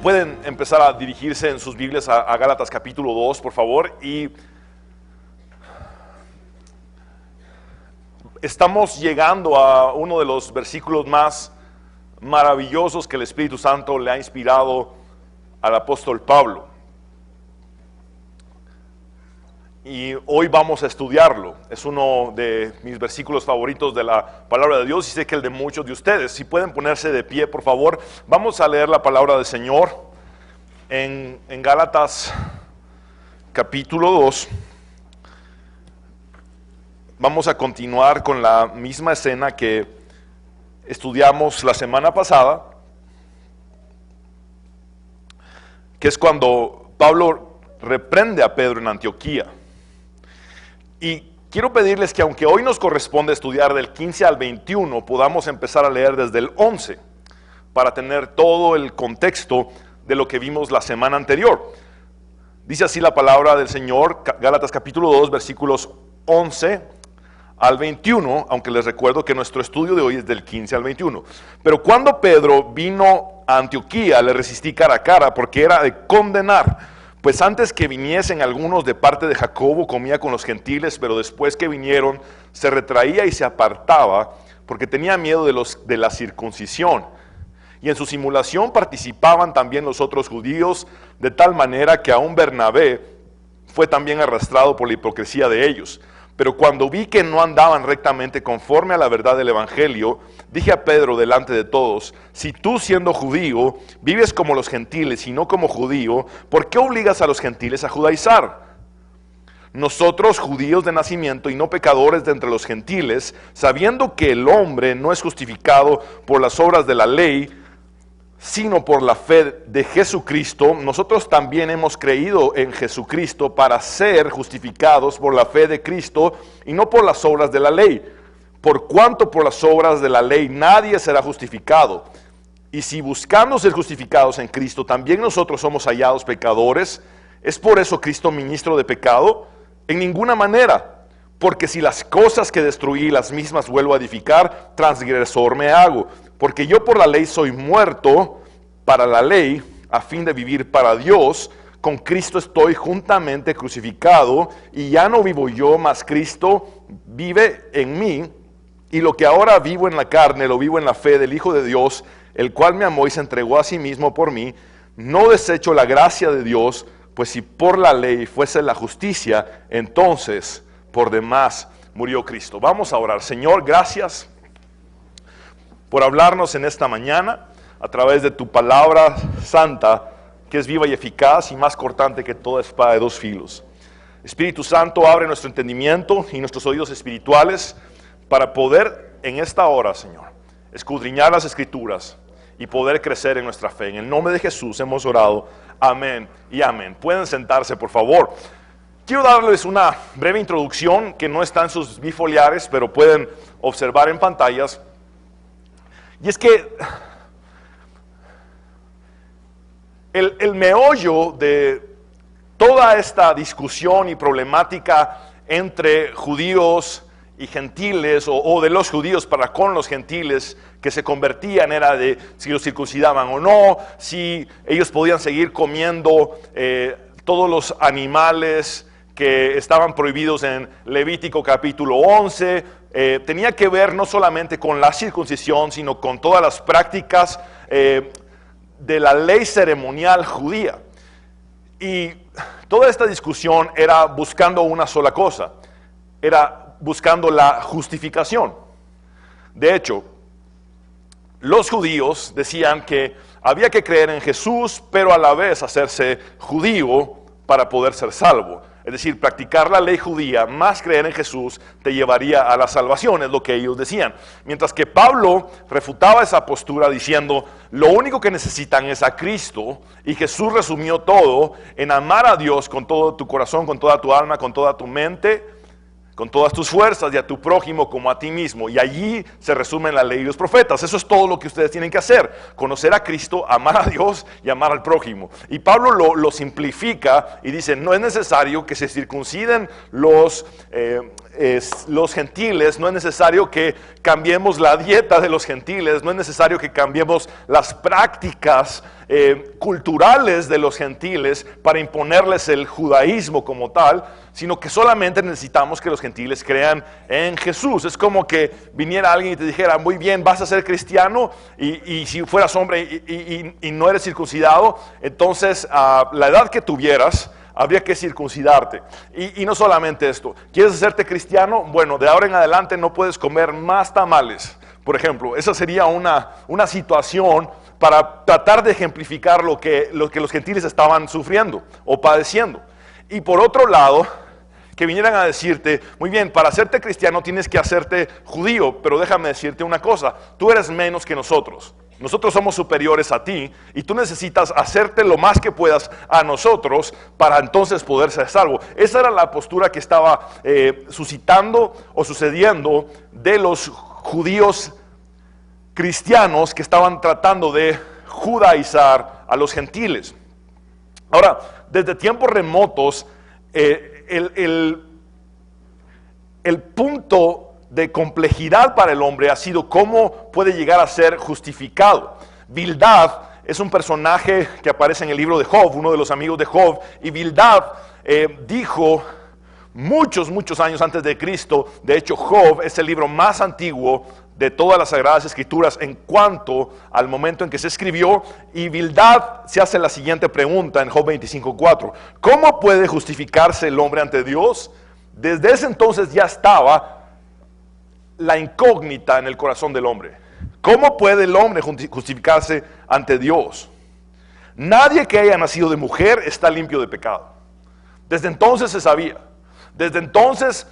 Pueden empezar a dirigirse en sus Biblias a Gálatas capítulo 2, por favor. Y estamos llegando a uno de los versículos más maravillosos que el Espíritu Santo le ha inspirado al apóstol Pablo. Y hoy vamos a estudiarlo. Es uno de mis versículos favoritos de la palabra de Dios y sé que el de muchos de ustedes. Si pueden ponerse de pie, por favor. Vamos a leer la palabra del Señor en Gálatas capítulo 2. Vamos a continuar con la misma escena que estudiamos la semana pasada, que es cuando Pablo reprende a Pedro en Antioquía. Y quiero pedirles que aunque hoy nos corresponde estudiar del 15 al 21, podamos empezar a leer desde el 11, para tener todo el contexto de lo que vimos la semana anterior. Dice así la palabra del Señor, Gálatas capítulo 2, versículos 11 al 21, aunque les recuerdo que nuestro estudio de hoy es del 15 al 21. Pero cuando Pedro vino a Antioquía, le resistí cara a cara, porque era de condenar. Pues antes que viniesen algunos de parte de Jacobo, comía con los gentiles, pero después que vinieron, se retraía y se apartaba, porque tenía miedo de la circuncisión. Y en su simulación participaban también los otros judíos, de tal manera que aún Bernabé fue también arrastrado por la hipocresía de ellos. Pero cuando vi que no andaban rectamente conforme a la verdad del evangelio, dije a Pedro delante de todos: si tú, siendo judío, vives como los gentiles y no como judío, ¿por qué obligas a los gentiles a judaizar? Nosotros, judíos de nacimiento y no pecadores de entre los gentiles, sabiendo que el hombre no es justificado por las obras de la ley, sino por la fe de Jesucristo, nosotros también hemos creído en Jesucristo para ser justificados por la fe de Cristo y no por las obras de la ley. Por cuanto por las obras de la ley nadie será justificado. Y si buscando ser justificados en Cristo, también nosotros somos hallados pecadores, ¿es por eso Cristo ministro de pecado? En ninguna manera. Porque si las cosas que destruí las mismas vuelvo a edificar, transgresor me hago. Porque yo por la ley soy muerto para la ley, a fin de vivir para Dios. Con Cristo estoy juntamente crucificado, y ya no vivo yo, mas Cristo vive en mí. Y lo que ahora vivo en la carne, lo vivo en la fe del Hijo de Dios, el cual me amó y se entregó a sí mismo por mí. No desecho la gracia de Dios, pues si por la ley fuese la justicia, entonces por demás murió Cristo. Vamos a orar. Señor, gracias por hablarnos en esta mañana a través de tu palabra santa, que es viva y eficaz y más cortante que toda espada de dos filos. Espíritu Santo, abre nuestro entendimiento y nuestros oídos espirituales para poder en esta hora, Señor, escudriñar las Escrituras y poder crecer en nuestra fe. En el nombre de Jesús hemos orado. Amén y amén. Pueden sentarse, por favor. Quiero darles una breve introducción que no está en sus bifoliares, pero pueden observar en pantallas. Y es que el meollo de toda esta discusión y problemática entre judíos y gentiles, o de los judíos para con los gentiles que se convertían, era de si los circuncidaban o no, si ellos podían seguir comiendo todos los animales que estaban prohibidos en Levítico capítulo 11, tenía que ver no solamente con la circuncisión, sino con todas las prácticas de la ley ceremonial judía. Y toda esta discusión era buscando una sola cosa, era buscando la justificación. De hecho, los judíos decían que había que creer en Jesús, pero a la vez hacerse judío para poder ser salvo. Es decir, practicar la ley judía más creer en Jesús te llevaría a la salvación, es lo que ellos decían. Mientras que Pablo refutaba esa postura diciendo: lo único que necesitan es a Cristo, y Jesús resumió todo en amar a Dios con todo tu corazón, con toda tu alma, con toda tu mente, con todas tus fuerzas, y a tu prójimo como a ti mismo. Y allí se resumen la ley y los profetas. Eso es todo lo que ustedes tienen que hacer: conocer a Cristo, amar a Dios y amar al prójimo. Y Pablo lo simplifica y dice: no es necesario que se circunciden los gentiles, no es necesario que cambiemos la dieta de los gentiles, no es necesario que cambiemos las prácticas culturales de los gentiles para imponerles el judaísmo como tal, sino que solamente necesitamos que los gentiles crean en Jesús. Es como que viniera alguien y te dijera, muy bien, vas a ser cristiano y si fueras hombre y no eres circuncidado, entonces a la edad que tuvieras, habría que circuncidarte. Y no solamente esto, ¿quieres hacerte cristiano? Bueno, de ahora en adelante no puedes comer más tamales, por ejemplo. Esa sería una situación para tratar de ejemplificar lo que los gentiles estaban sufriendo o padeciendo. Y por otro lado, que vinieran a decirte, muy bien, para hacerte cristiano tienes que hacerte judío, pero déjame decirte una cosa, tú eres menos que nosotros. Nosotros somos superiores a ti y tú necesitas hacerte lo más que puedas a nosotros para entonces poder ser salvo. Esa era la postura que estaba suscitando o sucediendo de los judíos cristianos que estaban tratando de judaizar a los gentiles. Ahora, desde tiempos remotos, el punto de complejidad para el hombre ha sido cómo puede llegar a ser justificado. Bildad es un personaje que aparece en el libro de Job, uno de los amigos de Job, y Bildad dijo muchos años antes de Cristo, de hecho Job es el libro más antiguo de todas las Sagradas Escrituras en cuanto al momento en que se escribió, y Bildad se hace la siguiente pregunta en Job 25:4, ¿cómo puede justificarse el hombre ante Dios? Desde ese entonces ya estaba la incógnita en el corazón del hombre. ¿Cómo puede el hombre justificarse ante Dios? Nadie que haya nacido de mujer está limpio de pecado. Desde entonces se sabía. Desde entonces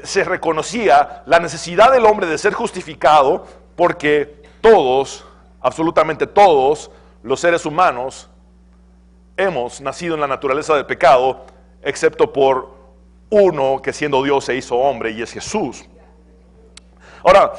se reconocía la necesidad del hombre de ser justificado, porque todos, absolutamente todos, los seres humanos hemos nacido en la naturaleza del pecado, excepto por uno que siendo Dios se hizo hombre, y es Jesús. Ahora,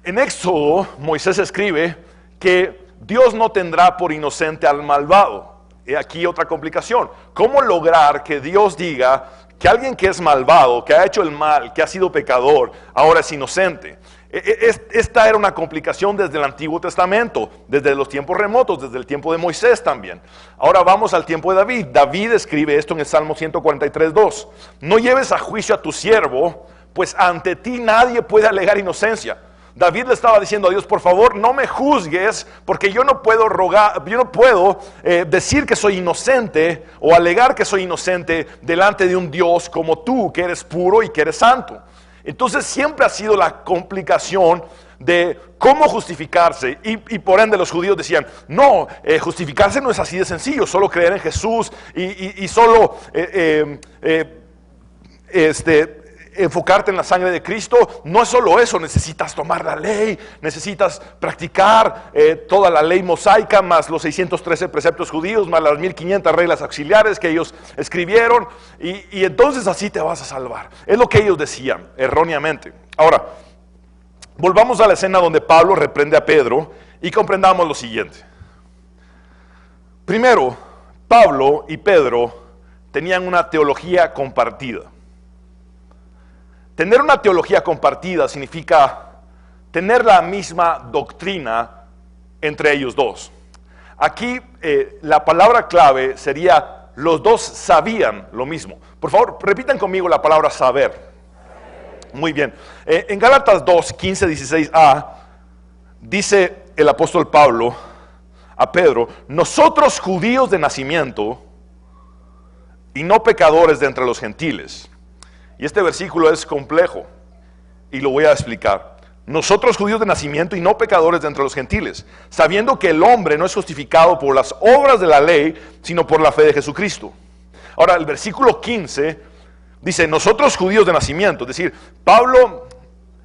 en Éxodo, Moisés escribe que Dios no tendrá por inocente al malvado. Y aquí otra complicación. ¿Cómo lograr que Dios diga que alguien que es malvado, que ha hecho el mal, que ha sido pecador, ahora es inocente? Esta era una complicación desde el Antiguo Testamento, desde los tiempos remotos, desde el tiempo de Moisés también. Ahora vamos al tiempo de David. David escribe esto en el Salmo 143:2. No lleves a juicio a tu siervo, pues ante ti nadie puede alegar inocencia. David le estaba diciendo a Dios, por favor, no me juzgues, porque yo no puedo decir que soy inocente o alegar que soy inocente delante de un Dios como tú, que eres puro y que eres santo. Entonces siempre ha sido la complicación de cómo justificarse, y por ende los judíos decían, no, justificarse no es así de sencillo, solo creer en Jesús y solo enfocarte en la sangre de Cristo. No es solo eso, necesitas tomar la ley, necesitas practicar toda la ley mosaica, más los 613 preceptos judíos, más las 1500 reglas auxiliares que ellos escribieron, y entonces así te vas a salvar. Es lo que ellos decían, erróneamente. Ahora, volvamos a la escena donde Pablo reprende a Pedro y comprendamos lo siguiente. Primero, Pablo y Pedro tenían una teología compartida. Tener una teología compartida significa tener la misma doctrina entre ellos dos. Aquí la palabra clave sería, los dos sabían lo mismo. Por favor, repitan conmigo la palabra saber. Muy bien. En Gálatas 2, 15, 16a, dice el apóstol Pablo a Pedro, nosotros judíos de nacimiento y no pecadores de entre los gentiles. Y este versículo es complejo y lo voy a explicar. Nosotros judíos de nacimiento y no pecadores de entre los gentiles, sabiendo que el hombre no es justificado por las obras de la ley, sino por la fe de Jesucristo. Ahora, el versículo 15 dice, nosotros judíos de nacimiento, es decir, Pablo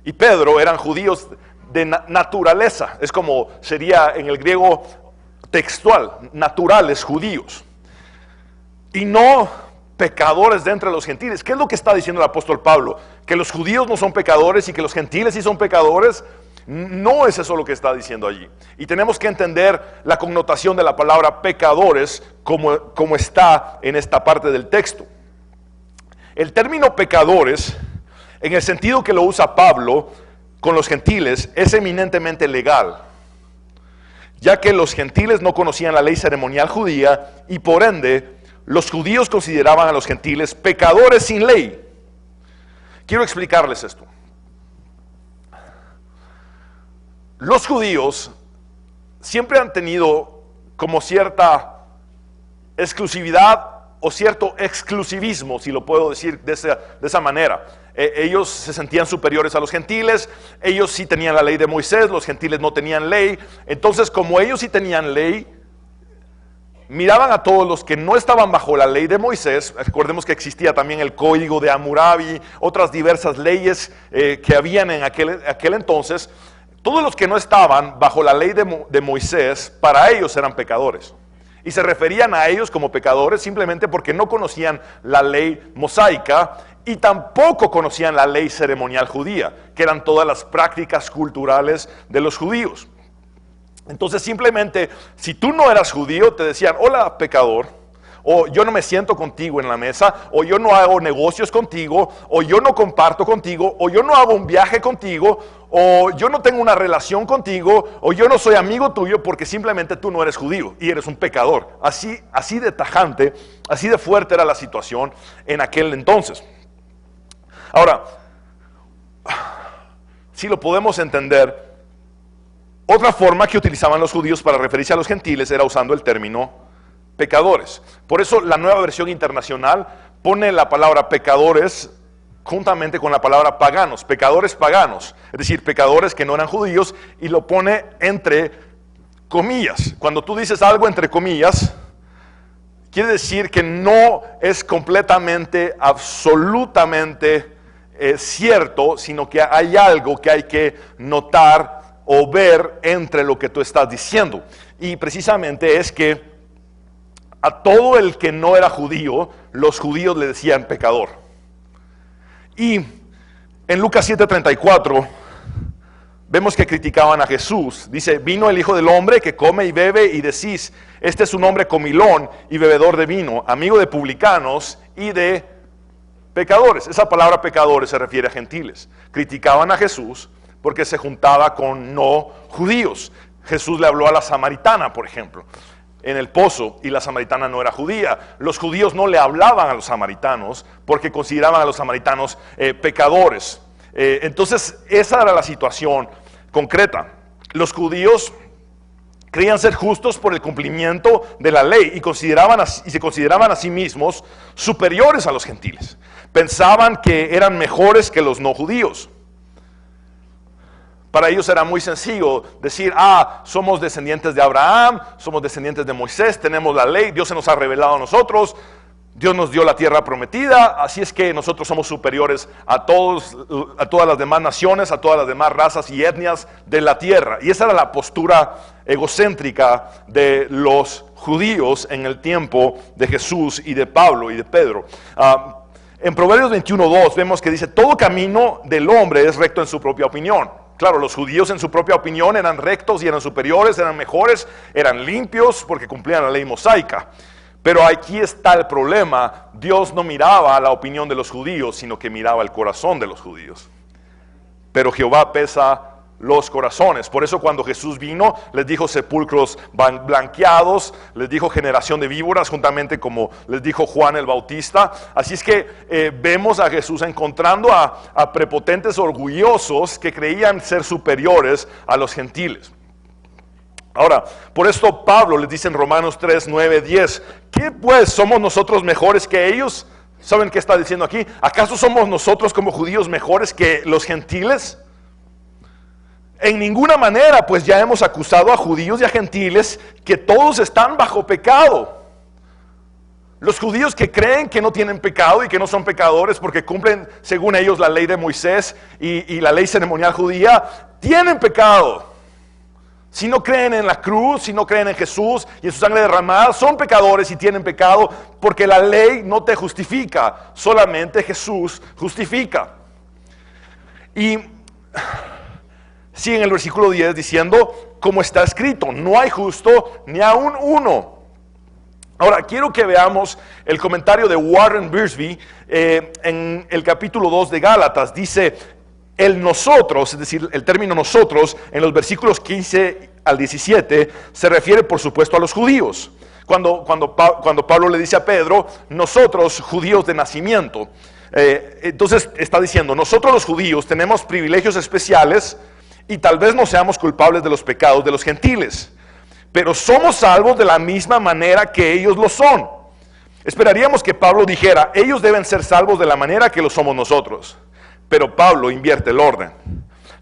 y Pedro eran judíos de naturaleza, es como sería en el griego textual, naturales judíos, y no pecadores de entre los gentiles. ¿Qué es lo que está diciendo el apóstol Pablo? ¿Que los judíos no son pecadores y que los gentiles sí son pecadores? No es eso lo que está diciendo allí. Y tenemos que entender la connotación de la palabra pecadores como está en esta parte del texto. El término pecadores, en el sentido que lo usa Pablo con los gentiles, es eminentemente legal. ya que los gentiles no conocían la ley ceremonial judía y por ende los judíos consideraban a los gentiles pecadores sin ley. Quiero explicarles esto. Los judíos siempre han tenido como cierta exclusividad o cierto exclusivismo, si lo puedo decir de esa manera. Ellos se sentían superiores a los gentiles, ellos sí tenían la ley de Moisés, los gentiles no tenían ley. Entonces, como ellos sí tenían ley, miraban a todos los que no estaban bajo la ley de Moisés. Recordemos que existía también el código de Hammurabi, otras diversas leyes que habían en aquel entonces. Todos los que no estaban bajo la ley de Moisés, para ellos eran pecadores. Y se referían a ellos como pecadores simplemente porque no conocían la ley mosaica y tampoco conocían la ley ceremonial judía, que eran todas las prácticas culturales de los judíos. Entonces simplemente, si tú no eras judío, te decían, hola pecador, o yo no me siento contigo en la mesa, o yo no hago negocios contigo, o yo no comparto contigo, o yo no hago un viaje contigo, o yo no tengo una relación contigo, o yo no soy amigo tuyo porque simplemente tú no eres judío y eres un pecador. Así de tajante, así de fuerte era la situación en aquel entonces. Ahora, si lo podemos entender, otra forma que utilizaban los judíos para referirse a los gentiles era usando el término pecadores. Por eso la Nueva Versión Internacional pone la palabra pecadores juntamente con la palabra paganos, pecadores paganos, es decir, pecadores que no eran judíos, y lo pone entre comillas. Cuando tú dices algo entre comillas, quiere decir que no es completamente, absolutamente cierto, sino que hay algo que hay que notar o ver entre lo que tú estás diciendo. Y precisamente es que a todo el que no era judío, los judíos le decían pecador. Y en Lucas 7:34 vemos que criticaban a Jesús. Dice, vino el Hijo del Hombre que come y bebe y decís, este es un hombre comilón y bebedor de vino, amigo de publicanos y de pecadores. Esa palabra pecadores se refiere a gentiles. Criticaban a Jesús porque se juntaba con no judíos. Jesús le habló a la samaritana, por ejemplo, en el pozo, y la samaritana no era judía. Los judíos no le hablaban a los samaritanos porque consideraban a los samaritanos pecadores. Entonces esa era la situación concreta. Los judíos creían ser justos por el cumplimiento de la ley y se consideraban a sí mismos superiores a los gentiles. Pensaban que eran mejores que los no judíos. Para ellos era muy sencillo decir, somos descendientes de Abraham, somos descendientes de Moisés, tenemos la ley, Dios se nos ha revelado a nosotros, Dios nos dio la tierra prometida, así es que nosotros somos superiores a todas las demás naciones, a todas las demás razas y etnias de la tierra. Y esa era la postura egocéntrica de los judíos en el tiempo de Jesús y de Pablo y de Pedro. En Proverbios 21:2 vemos que dice, todo camino del hombre es recto en su propia opinión. Claro, los judíos en su propia opinión eran rectos y eran superiores, eran mejores, eran limpios porque cumplían la ley mosaica. Pero aquí está el problema, Dios no miraba la opinión de los judíos, sino que miraba el corazón de los judíos. Pero Jehová pesa los corazones. Por eso cuando Jesús vino, les dijo sepulcros blanqueados, les dijo generación de víboras, juntamente como les dijo Juan el Bautista. Así es que vemos a Jesús encontrando a prepotentes orgullosos que creían ser superiores a los gentiles. Ahora, por esto Pablo les dice en Romanos 3, 9, 10, ¿qué pues somos nosotros mejores que ellos? ¿Saben qué está diciendo aquí? ¿Acaso somos nosotros como judíos mejores que los gentiles? En ninguna manera, pues ya hemos acusado a judíos y a gentiles que todos están bajo pecado. Los judíos que creen que no tienen pecado y que no son pecadores porque cumplen según ellos la ley de Moisés y la ley ceremonial judía, tienen pecado. Si no creen en la cruz, si no creen en Jesús y en su sangre derramada, son pecadores y tienen pecado porque la ley no te justifica, solamente Jesús justifica. Y sigue en el versículo 10 diciendo, como está escrito, no hay justo ni aun uno. Ahora, quiero que veamos el comentario de Warren Wiersbe en el capítulo 2 de Gálatas. Dice, El nosotros, es decir, el término nosotros, en los versículos 15 al 17, se refiere por supuesto a los judíos. Cuando Pablo le dice a Pedro, nosotros judíos de nacimiento, entonces está diciendo, nosotros los judíos tenemos privilegios especiales y tal vez no seamos culpables de los pecados de los gentiles, pero somos salvos de la misma manera que ellos lo son. Esperaríamos que Pablo dijera, ellos deben ser salvos de la manera que lo somos nosotros, pero Pablo invierte el orden.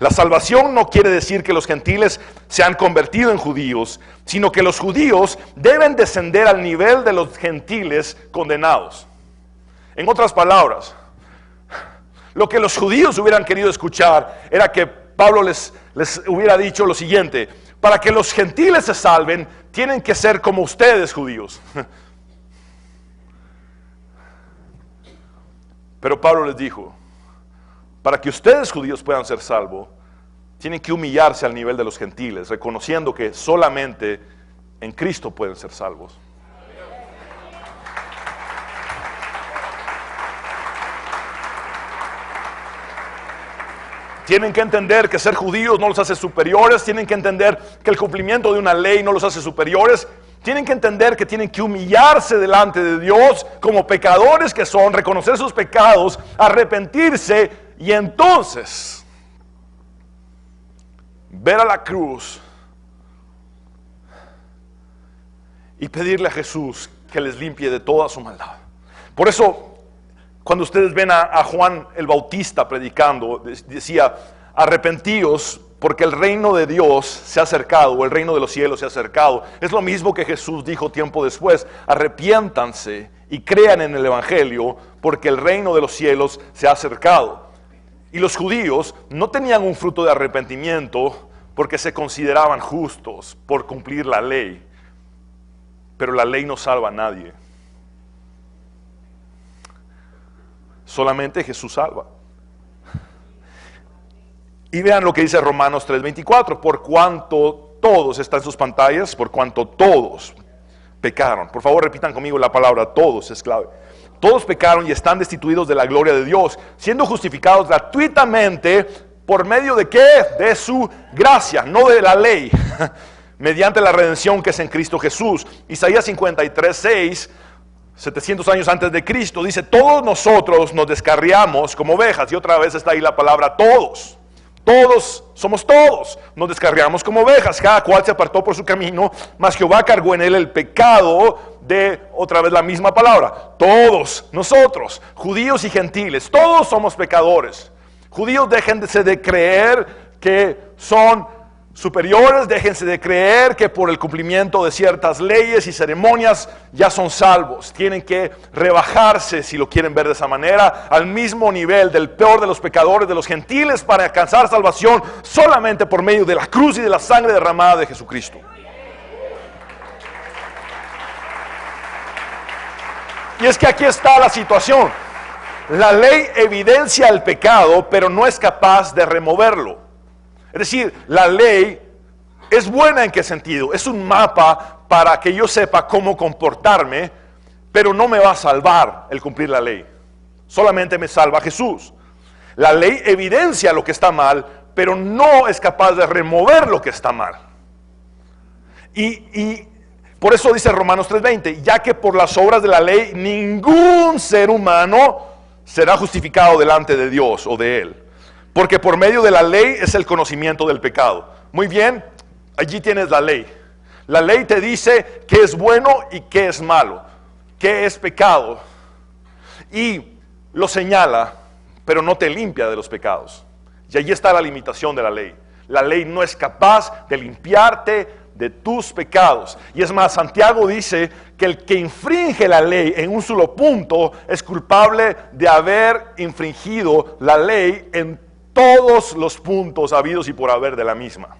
La salvación no quiere decir que los gentiles se han convertido en judíos, sino que los judíos deben descender al nivel de los gentiles condenados. En otras palabras, lo que los judíos hubieran querido escuchar era que Pablo les hubiera dicho lo siguiente: para que los gentiles se salven, tienen que ser como ustedes, judíos. Pero Pablo les dijo, para que ustedes judíos puedan ser salvos, tienen que humillarse al nivel de los gentiles, reconociendo que solamente en Cristo pueden ser salvos. Tienen que entender que ser judíos no los hace superiores, tienen que entender que el cumplimiento de una ley no los hace superiores, tienen que entender que tienen que humillarse delante de Dios como pecadores que son, reconocer sus pecados, arrepentirse y entonces ver a la cruz y pedirle a Jesús que les limpie de toda su maldad. Por eso, cuando ustedes ven a Juan el Bautista predicando, decía, arrepentíos porque el reino de Dios se ha acercado, o el reino de los cielos se ha acercado. Es lo mismo que Jesús dijo tiempo después, arrepiéntanse y crean en el Evangelio porque el reino de los cielos se ha acercado. Y los judíos no tenían un fruto de arrepentimiento porque se consideraban justos por cumplir la ley, pero la ley no salva a nadie. Solamente Jesús salva. Y vean lo que dice Romanos 3:24, por cuanto todos, está en sus pantallas, por cuanto todos pecaron. Por favor repitan conmigo la palabra todos, es clave. Todos pecaron y están destituidos de la gloria de Dios, siendo justificados gratuitamente, ¿por medio de qué? De su gracia, no de la ley, mediante la redención que es en Cristo Jesús. Isaías 53:6, 700 años antes de Cristo, dice, todos nosotros nos descarriamos como ovejas, y otra vez está ahí la palabra todos. Somos todos, nos descarriamos como ovejas, cada cual se apartó por su camino, mas Jehová cargó en él el pecado de, otra vez la misma palabra, todos nosotros, judíos y gentiles, todos somos pecadores. Judíos, déjense de creer que son superiores, déjense de creer que por el cumplimiento de ciertas leyes y ceremonias ya son salvos. Tienen que rebajarse, si lo quieren ver de esa manera, al mismo nivel del peor de los pecadores, de los gentiles, para alcanzar salvación solamente por medio de la cruz y de la sangre derramada de Jesucristo. Y es que aquí está la situación. La ley evidencia el pecado, pero no es capaz de removerlo. Es decir, la ley es buena. ¿En qué sentido? Es un mapa para que yo sepa cómo comportarme, pero no me va a salvar el cumplir la ley. Solamente me salva Jesús. La ley evidencia lo que está mal, pero no es capaz de remover lo que está mal. Y por eso dice Romanos 3:20, ya que por las obras de la ley ningún ser humano será justificado delante de Dios o de Él. Porque por medio de la ley es el conocimiento del pecado. Muy bien, allí tienes la ley. La ley te dice qué es bueno y qué es malo, qué es pecado. Y lo señala, pero no te limpia de los pecados. Y allí está la limitación de la ley. La ley no es capaz de limpiarte de tus pecados. Y es más, Santiago dice que el que infringe la ley en un solo punto es culpable de haber infringido la ley en todos los puntos habidos y por haber de la misma.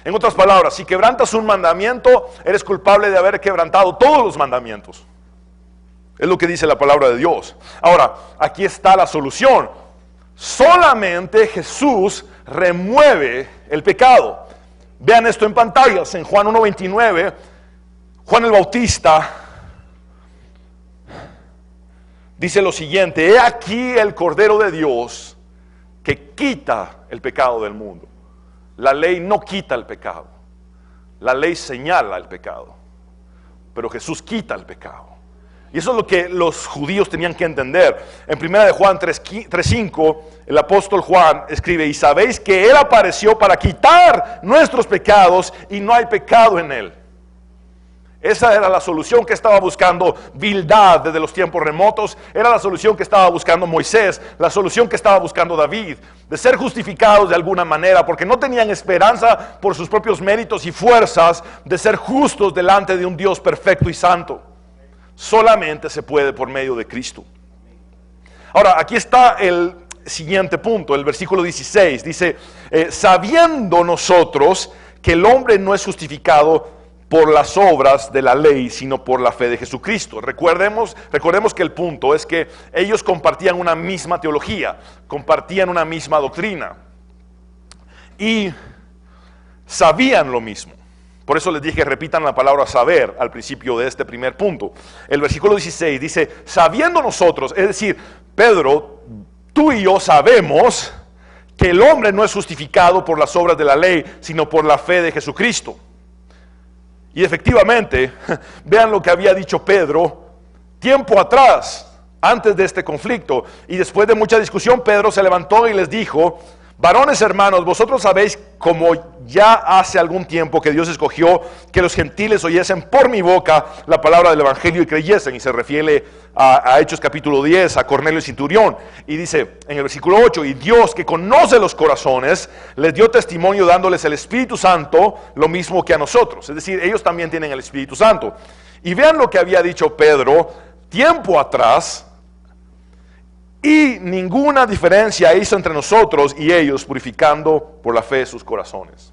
En otras palabras, si quebrantas un mandamiento, eres culpable de haber quebrantado todos los mandamientos. Es lo que dice la palabra de Dios. Ahora, aquí está la solución. Solamente Jesús remueve el pecado. Vean esto en pantallas, en Juan 1:29, Juan el Bautista dice lo siguiente: he aquí el Cordero de Dios que quita el pecado del mundo. La ley no quita el pecado. La ley señala el pecado. Pero Jesús quita el pecado. Y eso es lo que los judíos tenían que entender. En 1 de Juan 3:5, el apóstol Juan escribe: y sabéis que Él apareció para quitar nuestros pecados y no hay pecado en Él. Esa era la solución que estaba buscando Bildad desde los tiempos remotos. Era la solución que estaba buscando Moisés, la solución que estaba buscando David, de ser justificados de alguna manera, porque no tenían esperanza por sus propios méritos y fuerzas de ser justos delante de un Dios perfecto y santo. Solamente se puede por medio de Cristo. Ahora, aquí está el siguiente punto, el versículo 16. Dice, sabiendo nosotros que el hombre no es justificado por las obras de la ley, sino por la fe de Jesucristo. Recordemos que el punto es que ellos compartían una misma teología, compartían una misma doctrina y sabían lo mismo. Por eso les dije, repitan la palabra saber al principio de este primer punto. El versículo 16 dice, sabiendo nosotros, es decir, Pedro, tú y yo sabemos que el hombre no es justificado por las obras de la ley, sino por la fe de Jesucristo. Y efectivamente, vean lo que había dicho Pedro tiempo atrás, antes de este conflicto. Y después de mucha discusión, Pedro se levantó y les dijo, varones hermanos, vosotros sabéis como ya hace algún tiempo que Dios escogió que los gentiles oyesen por mi boca la palabra del evangelio y creyesen. Y se refiere a Hechos capítulo 10, a Cornelio y Centurión. Y dice en el versículo 8, y Dios que conoce los corazones, les dio testimonio dándoles el Espíritu Santo, lo mismo que a nosotros. Es decir, ellos también tienen el Espíritu Santo. Y vean lo que había dicho Pedro tiempo atrás. Y ninguna diferencia hizo entre nosotros y ellos, purificando por la fe sus corazones.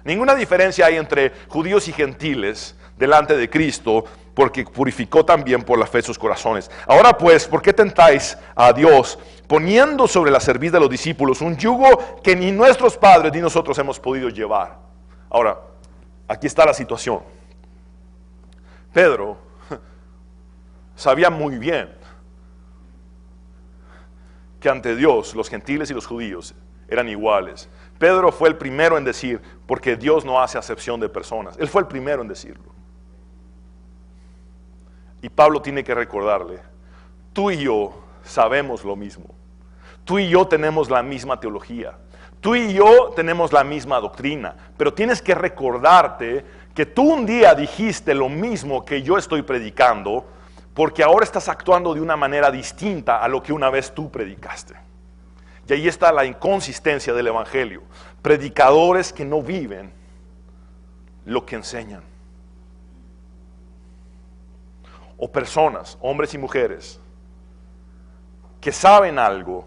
Ninguna diferencia hay entre judíos y gentiles delante de Cristo, porque purificó también por la fe sus corazones. Ahora pues, ¿por qué tentáis a Dios, poniendo sobre la cerviz de los discípulos un yugo que ni nuestros padres ni nosotros hemos podido llevar? Ahora, aquí está la situación. Pedro sabía muy bien que ante Dios los gentiles y los judíos eran iguales. Pedro fue el primero en decir, porque Dios no hace acepción de personas. Él fue el primero en decirlo. Y Pablo tiene que recordarle, tú y yo sabemos lo mismo. Tú y yo tenemos la misma teología. Tú y yo tenemos la misma doctrina. Pero tienes que recordarte que tú un día dijiste lo mismo que yo estoy predicando, porque ahora estás actuando de una manera distinta a lo que una vez tú predicaste. Y ahí está la inconsistencia del evangelio. Predicadores que no viven lo que enseñan. O personas, hombres y mujeres, que saben algo,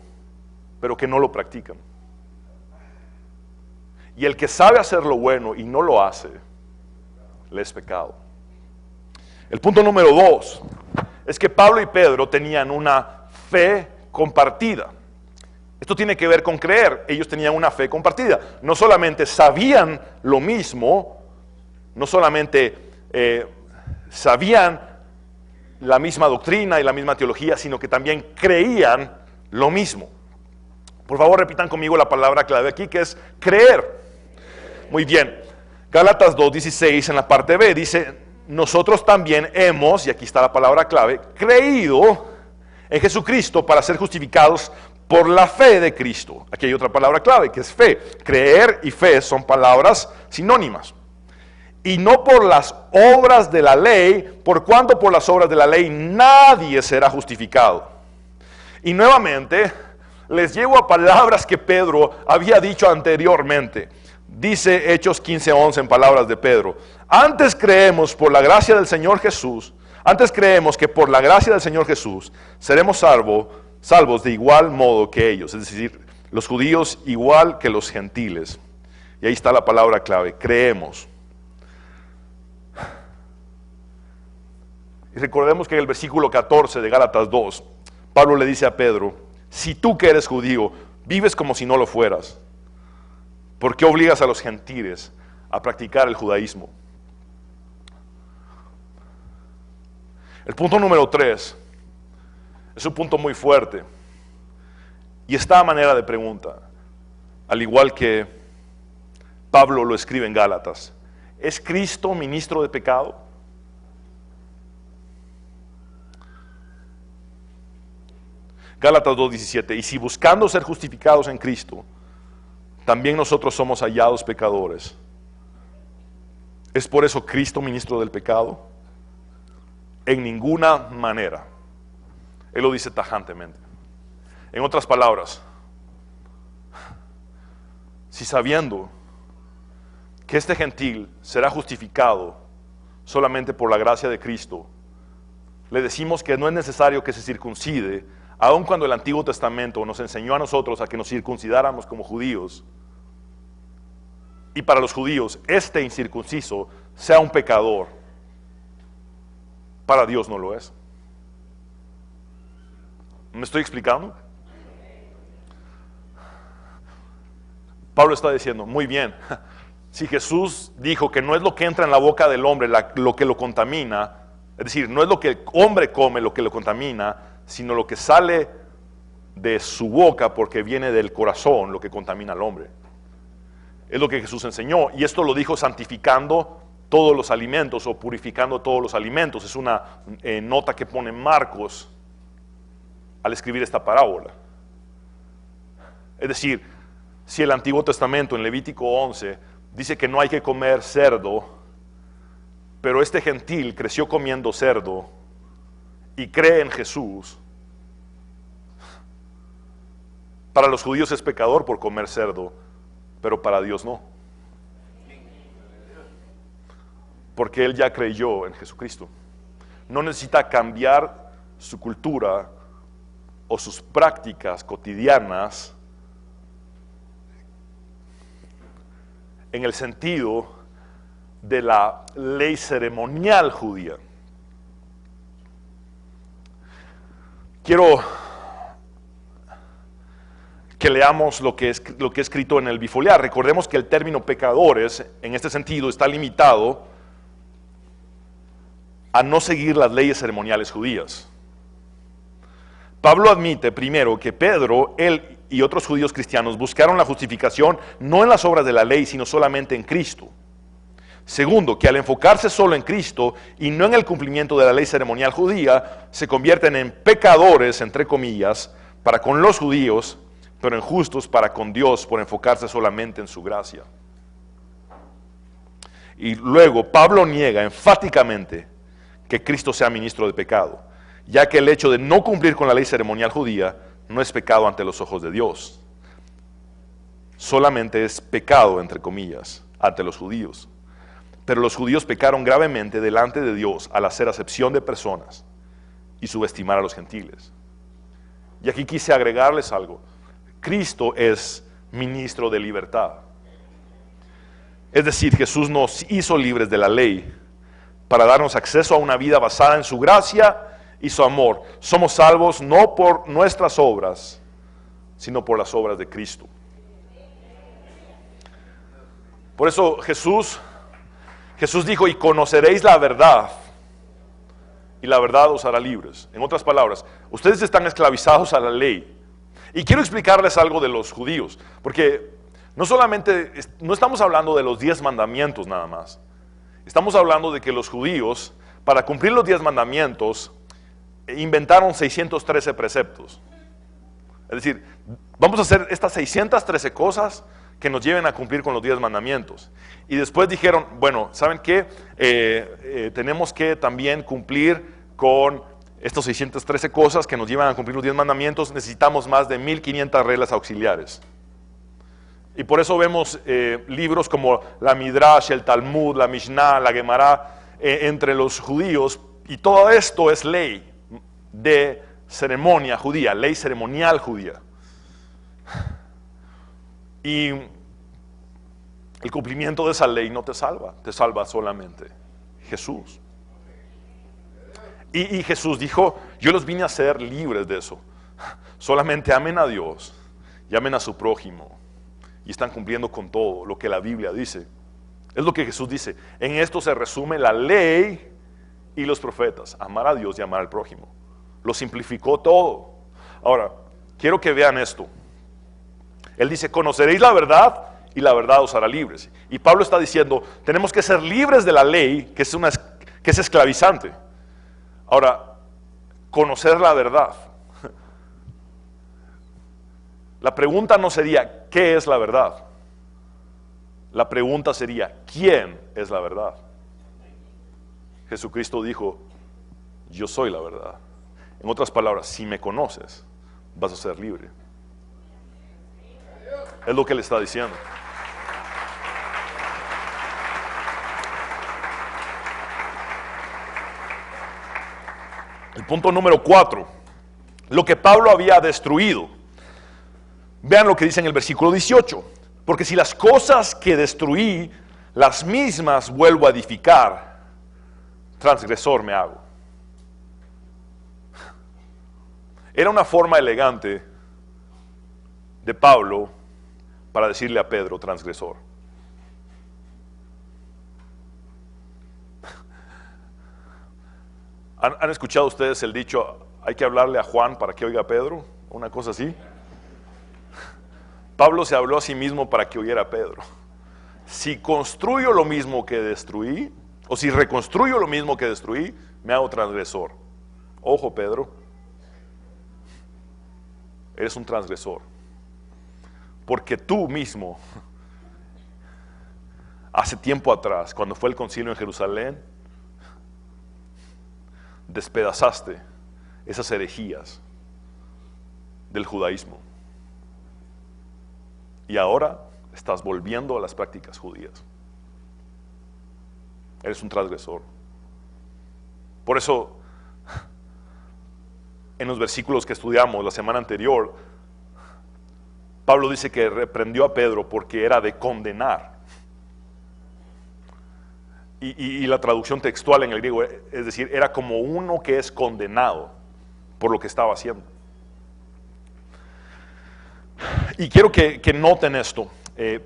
pero que no lo practican. Y el que sabe hacer lo bueno y no lo hace, le es pecado. El punto número 2 es que Pablo y Pedro tenían una fe compartida. Esto tiene que ver con creer. Ellos tenían una fe compartida. No solamente sabían lo mismo, no solamente sabían la misma doctrina y la misma teología, sino que también creían lo mismo. Por favor, repitan conmigo la palabra clave aquí, que es creer. Muy bien. Gálatas 2:16 en la parte B dice, nosotros también hemos, y aquí está la palabra clave, creído en Jesucristo para ser justificados por la fe de Cristo. Aquí hay otra palabra clave, que es fe. Creer y fe son palabras sinónimas. Y no por las obras de la ley, por cuanto por las obras de la ley nadie será justificado. Y nuevamente les llevo a palabras que Pedro había dicho anteriormente. Dice Hechos 15:11 en palabras de Pedro, antes creemos por la gracia del Señor Jesús, antes creemos que por la gracia del Señor Jesús seremos salvos de igual modo que ellos, es decir, los judíos igual que los gentiles. Y ahí está la palabra clave, creemos. Y recordemos que en el versículo 14 de Gálatas 2, Pablo le dice a Pedro, si tú que eres judío, vives como si no lo fueras, ¿por qué obligas a los gentiles a practicar el judaísmo? El punto número 3 es un punto muy fuerte. Y esta manera de pregunta, al igual que Pablo lo escribe en Gálatas, ¿es Cristo ministro de pecado? Gálatas 2:17, y si buscando ser justificados en Cristo, también nosotros somos hallados pecadores, ¿es por eso Cristo ministro del pecado? En ninguna manera. Él lo dice tajantemente. En otras palabras, si sabiendo que este gentil será justificado solamente por la gracia de Cristo, le decimos que no es necesario que se circuncide, aun cuando el Antiguo Testamento nos enseñó a nosotros a que nos circuncidáramos como judíos, y para los judíos este incircunciso sea un pecador, para Dios no lo es. ¿Me estoy explicando? Pablo está diciendo, muy bien, si Jesús dijo que no es lo que entra en la boca del hombre lo que lo contamina, es decir, no es lo que el hombre come lo que lo contamina, sino lo que sale de su boca, porque viene del corazón lo que contamina al hombre. Es lo que Jesús enseñó, y esto lo dijo santificando todos los alimentos o purificando todos los alimentos. Es una nota que pone Marcos al escribir esta parábola. Es decir, si el Antiguo Testamento en Levítico 11 dice que no hay que comer cerdo, pero este gentil creció comiendo cerdo y cree en Jesús, para los judíos es pecador por comer cerdo, pero para Dios no, porque él ya creyó en Jesucristo. No necesita cambiar su cultura o sus prácticas cotidianas en el sentido de la ley ceremonial judía. Quiero que leamos lo que he escrito en el bifoliar. Recordemos que el término pecadores, en este sentido, está limitado a no seguir las leyes ceremoniales judías. Pablo admite primero que Pedro, él y otros judíos cristianos buscaron la justificación no en las obras de la ley, sino solamente en Cristo. Segundo, que al enfocarse solo en Cristo y no en el cumplimiento de la ley ceremonial judía, se convierten en pecadores, entre comillas, para con los judíos, pero en justos para con Dios por enfocarse solamente en su gracia. Y luego Pablo niega enfáticamente que Cristo sea ministro de pecado, ya que el hecho de no cumplir con la ley ceremonial judía no es pecado ante los ojos de Dios. Solamente es pecado, entre comillas, ante los judíos. Pero los judíos pecaron gravemente delante de Dios al hacer acepción de personas y subestimar a los gentiles. Y aquí quise agregarles algo. Cristo es ministro de libertad. Es decir, Jesús nos hizo libres de la ley para darnos acceso a una vida basada en su gracia y su amor. Somos salvos no por nuestras obras, sino por las obras de Cristo. Por eso Jesús dijo, y conoceréis la verdad, y la verdad os hará libres. En otras palabras, ustedes están esclavizados a la ley. Y quiero explicarles algo de los judíos, porque no estamos hablando de los 10 mandamientos nada más. Estamos hablando de que los judíos, para cumplir los 10 mandamientos, inventaron 613 preceptos. Es decir, vamos a hacer estas 613 cosas que nos lleven a cumplir con los 10 mandamientos. Y después dijeron, bueno, ¿saben qué? Tenemos que también cumplir con estas 613 cosas que nos llevan a cumplir los 10 mandamientos. Necesitamos más de 1500 reglas auxiliares. Y por eso vemos libros como la Midrash, el Talmud, la Mishnah, la Gemara, entre los judíos. Y todo esto es ley de ceremonia judía, ley ceremonial judía. Y el cumplimiento de esa ley no te salva solamente Jesús. Y Jesús dijo, yo los vine a hacer libres de eso. Solamente amen a Dios y amen a su prójimo. Y están cumpliendo con todo lo que la Biblia dice. Es lo que Jesús dice. En esto se resume la ley y los profetas. Amar a Dios y amar al prójimo. Lo simplificó todo. Ahora, quiero que vean esto. Él dice, conoceréis la verdad y la verdad os hará libres. Y Pablo está diciendo, tenemos que ser libres de la ley, que es esclavizante. Ahora, conocer la verdad. La pregunta no sería, ¿qué es la verdad? La pregunta sería, ¿quién es la verdad? Jesucristo dijo, yo soy la verdad. En otras palabras, si me conoces, vas a ser libre. Es lo que él está diciendo. El punto número 4, lo que Pablo había destruido. Vean lo que dice en el versículo 18. Porque si las cosas que destruí, las mismas vuelvo a edificar, transgresor me hago. Era una forma elegante de Pablo para decirle a Pedro, transgresor. ¿Han escuchado ustedes el dicho, hay que hablarle a Juan para que oiga a Pedro? Una cosa así. Pablo se habló a sí mismo para que oyera a Pedro. Si construyo lo mismo que destruí, o si reconstruyo lo mismo que destruí, me hago transgresor. Ojo, Pedro, eres un transgresor. Porque tú mismo, hace tiempo atrás, cuando fue el concilio en Jerusalén, despedazaste esas herejías del judaísmo. Y ahora estás volviendo a las prácticas judías. Eres un transgresor. Por eso, en los versículos que estudiamos la semana anterior, Pablo dice que reprendió a Pedro porque era de condenar. Y la traducción textual en el griego, es decir, era como uno que es condenado por lo que estaba haciendo. Y quiero que noten esto.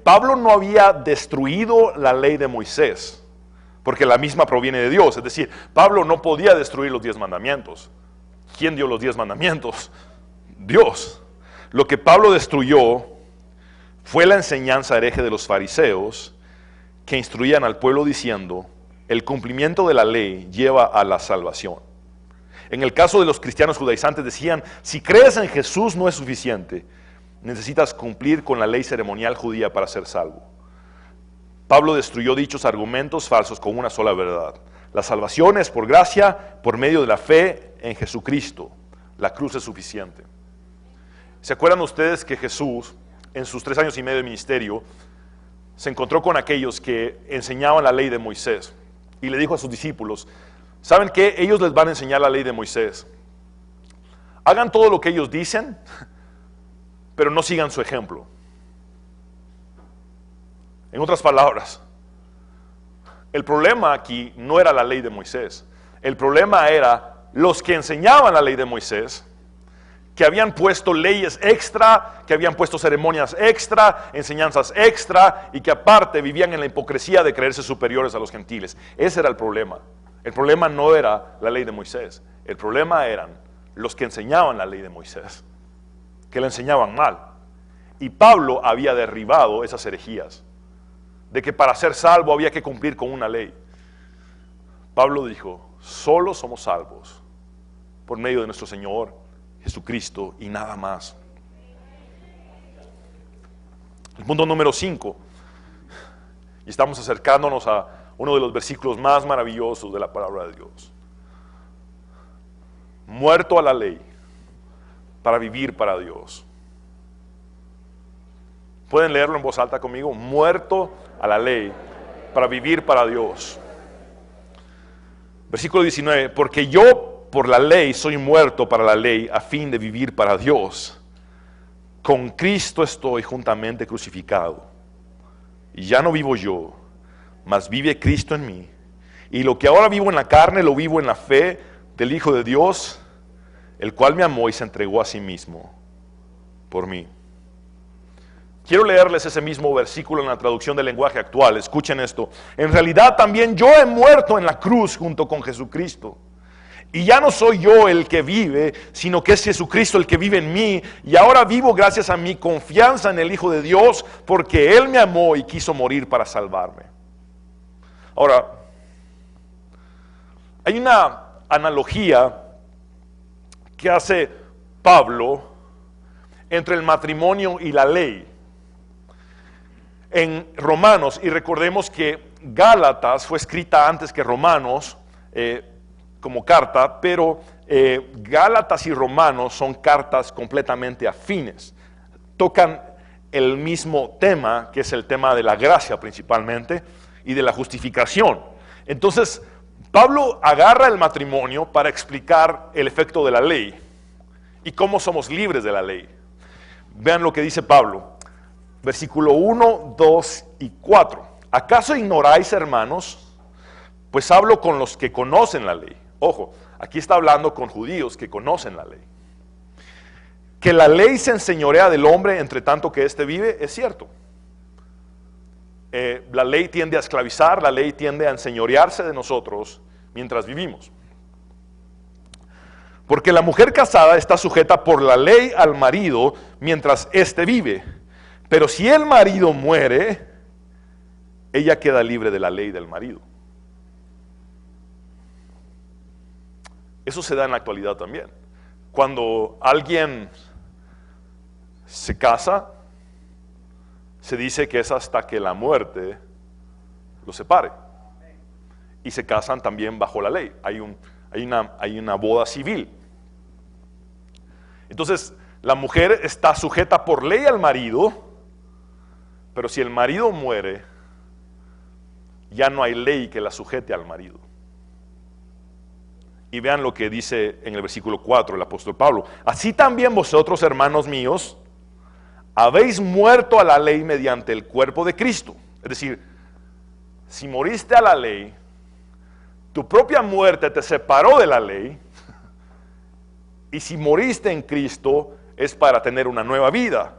Pablo no había destruido la ley de Moisés, porque la misma proviene de Dios. Es decir, Pablo no podía destruir los 10 mandamientos. ¿Quién dio los 10 mandamientos? Dios. Lo que Pablo destruyó fue la enseñanza hereje de los fariseos, que instruían al pueblo diciendo, el cumplimiento de la ley lleva a la salvación. En el caso de los cristianos judaizantes decían, si crees en Jesús no es suficiente, necesitas cumplir con la ley ceremonial judía para ser salvo. Pablo destruyó dichos argumentos falsos con una sola verdad. La salvación es por gracia, por medio de la fe en Jesucristo. La cruz es suficiente. ¿Se acuerdan ustedes que Jesús, en sus 3 años y medio de ministerio, se encontró con aquellos que enseñaban la ley de Moisés? Y le dijo a sus discípulos, ¿saben qué? Ellos les van a enseñar la ley de Moisés. Hagan todo lo que ellos dicen, pero no sigan su ejemplo. En otras palabras, el problema aquí no era la ley de Moisés. El problema era los que enseñaban la ley de Moisés, que habían puesto leyes extra, que habían puesto ceremonias extra, enseñanzas extra, y que aparte vivían en la hipocresía de creerse superiores a los gentiles. Ese era el problema. El problema no era la ley de Moisés. El problema eran los que enseñaban la ley de Moisés, que la enseñaban mal. Y Pablo había derribado esas herejías, de que para ser salvo había que cumplir con una ley. Pablo dijo, solo somos salvos por medio de nuestro Señor Jesucristo y nada más. El punto número 5, y estamos acercándonos a uno de los versículos más maravillosos de la palabra de Dios. Muerto a la ley para vivir para Dios. ¿Pueden leerlo en voz alta conmigo? Muerto a la ley para vivir para Dios. Versículo 19, porque yo por la ley soy muerto para la ley a fin de vivir para Dios. Con Cristo estoy juntamente crucificado. Y ya no vivo yo, mas vive Cristo en mí. Y lo que ahora vivo en la carne, lo vivo en la fe del Hijo de Dios, el cual me amó y se entregó a sí mismo por mí. Quiero leerles ese mismo versículo en la traducción del lenguaje actual. Escuchen esto. En realidad también yo he muerto en la cruz junto con Jesucristo. Y ya no soy yo el que vive, sino que es Jesucristo el que vive en mí. Y ahora vivo gracias a mi confianza en el Hijo de Dios, porque Él me amó y quiso morir para salvarme. Ahora, hay una analogía que hace Pablo entre el matrimonio y la ley. En Romanos, y recordemos que Gálatas fue escrita antes que Romanos, como carta, pero Gálatas y Romanos son cartas completamente afines. Tocan el mismo tema, que es el tema de la gracia principalmente, y de la justificación. Entonces, Pablo agarra el matrimonio para explicar el efecto de la ley y cómo somos libres de la ley. Vean lo que dice Pablo, versículo 1, 2 y 4. ¿Acaso ignoráis, hermanos? Pues hablo con los que conocen la ley. Ojo, aquí está hablando con judíos que conocen la ley. Que la ley se enseñorea del hombre entre tanto que éste vive, es cierto. La ley tiende a esclavizar, la ley tiende a enseñorearse de nosotros mientras vivimos. Porque la mujer casada está sujeta por la ley al marido mientras éste vive. Pero si el marido muere, ella queda libre de la ley del marido. Eso se da en la actualidad también. Cuando alguien se casa, se dice que es hasta que la muerte los separe. Y se casan también bajo la ley. Hay una boda civil. Entonces, la mujer está sujeta por ley al marido, pero si el marido muere, ya no hay ley que la sujete al marido. Y vean lo que dice en el versículo 4 el apóstol Pablo. Así también vosotros, hermanos míos, habéis muerto a la ley mediante el cuerpo de Cristo. Es decir, si moriste a la ley, tu propia muerte te separó de la ley. Y si moriste en Cristo, es para tener una nueva vida.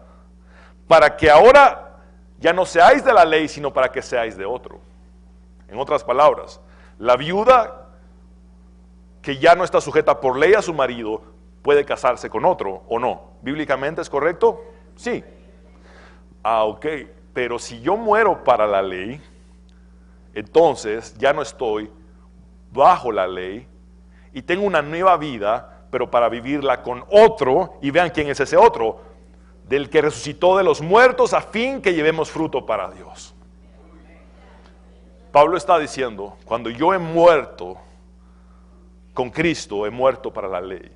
Para que ahora ya no seáis de la ley, sino para que seáis de otro. En otras palabras, la viuda que ya no está sujeta por ley a su marido, puede casarse con otro, ¿o no? ¿Bíblicamente es correcto? Sí. Ok, pero si yo muero para la ley, entonces ya no estoy bajo la ley y tengo una nueva vida, pero para vivirla con otro, y vean quién es ese otro, del que resucitó de los muertos a fin que llevemos fruto para Dios. Pablo está diciendo, cuando yo he muerto con Cristo, he muerto para la ley.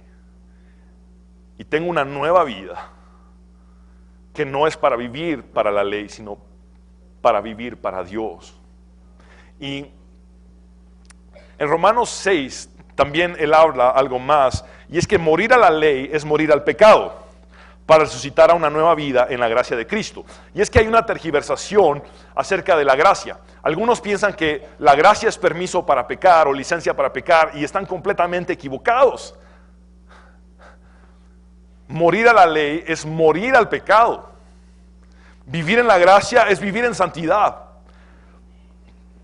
Y tengo una nueva vida que no es para vivir para la ley, sino para vivir para Dios. Y en Romanos 6 también él habla algo más, y es que morir a la ley es morir al pecado, para resucitar a una nueva vida en la gracia de Cristo. Y es que hay una tergiversación acerca de la gracia. Algunos piensan que la gracia es permiso para pecar o licencia para pecar, y están completamente equivocados. Morir a la ley es morir al pecado. Vivir en la gracia es vivir en santidad.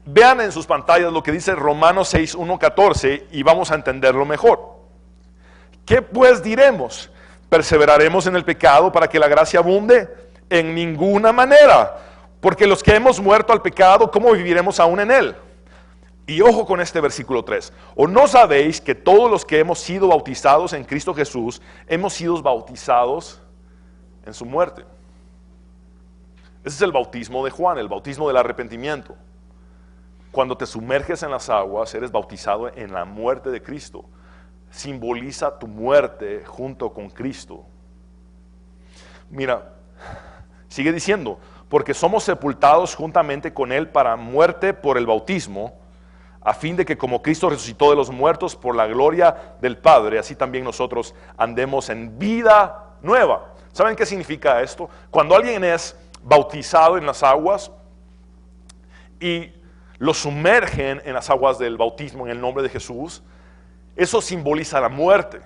Vean en sus pantallas lo que dice Romanos 6, 1, 14 y vamos a entenderlo mejor. ¿Qué pues diremos? ¿Perseveraremos en el pecado para que la gracia abunde? En ninguna manera. Porque los que hemos muerto al pecado, ¿cómo viviremos aún en él? Y ojo con este versículo 3. ¿O no sabéis que todos los que hemos sido bautizados en Cristo Jesús, hemos sido bautizados en su muerte? Ese es el bautismo de Juan, el bautismo del arrepentimiento. Cuando te sumerges en las aguas, eres bautizado en la muerte de Cristo. Simboliza tu muerte junto con Cristo. Mira, sigue diciendo, porque somos sepultados juntamente con Él para muerte por el bautismo, a fin de que como Cristo resucitó de los muertos por la gloria del Padre, así también nosotros andemos en vida nueva. ¿Saben qué significa esto? Cuando alguien es bautizado en las aguas y lo sumergen en las aguas del bautismo en el nombre de Jesús, eso simboliza la muerte.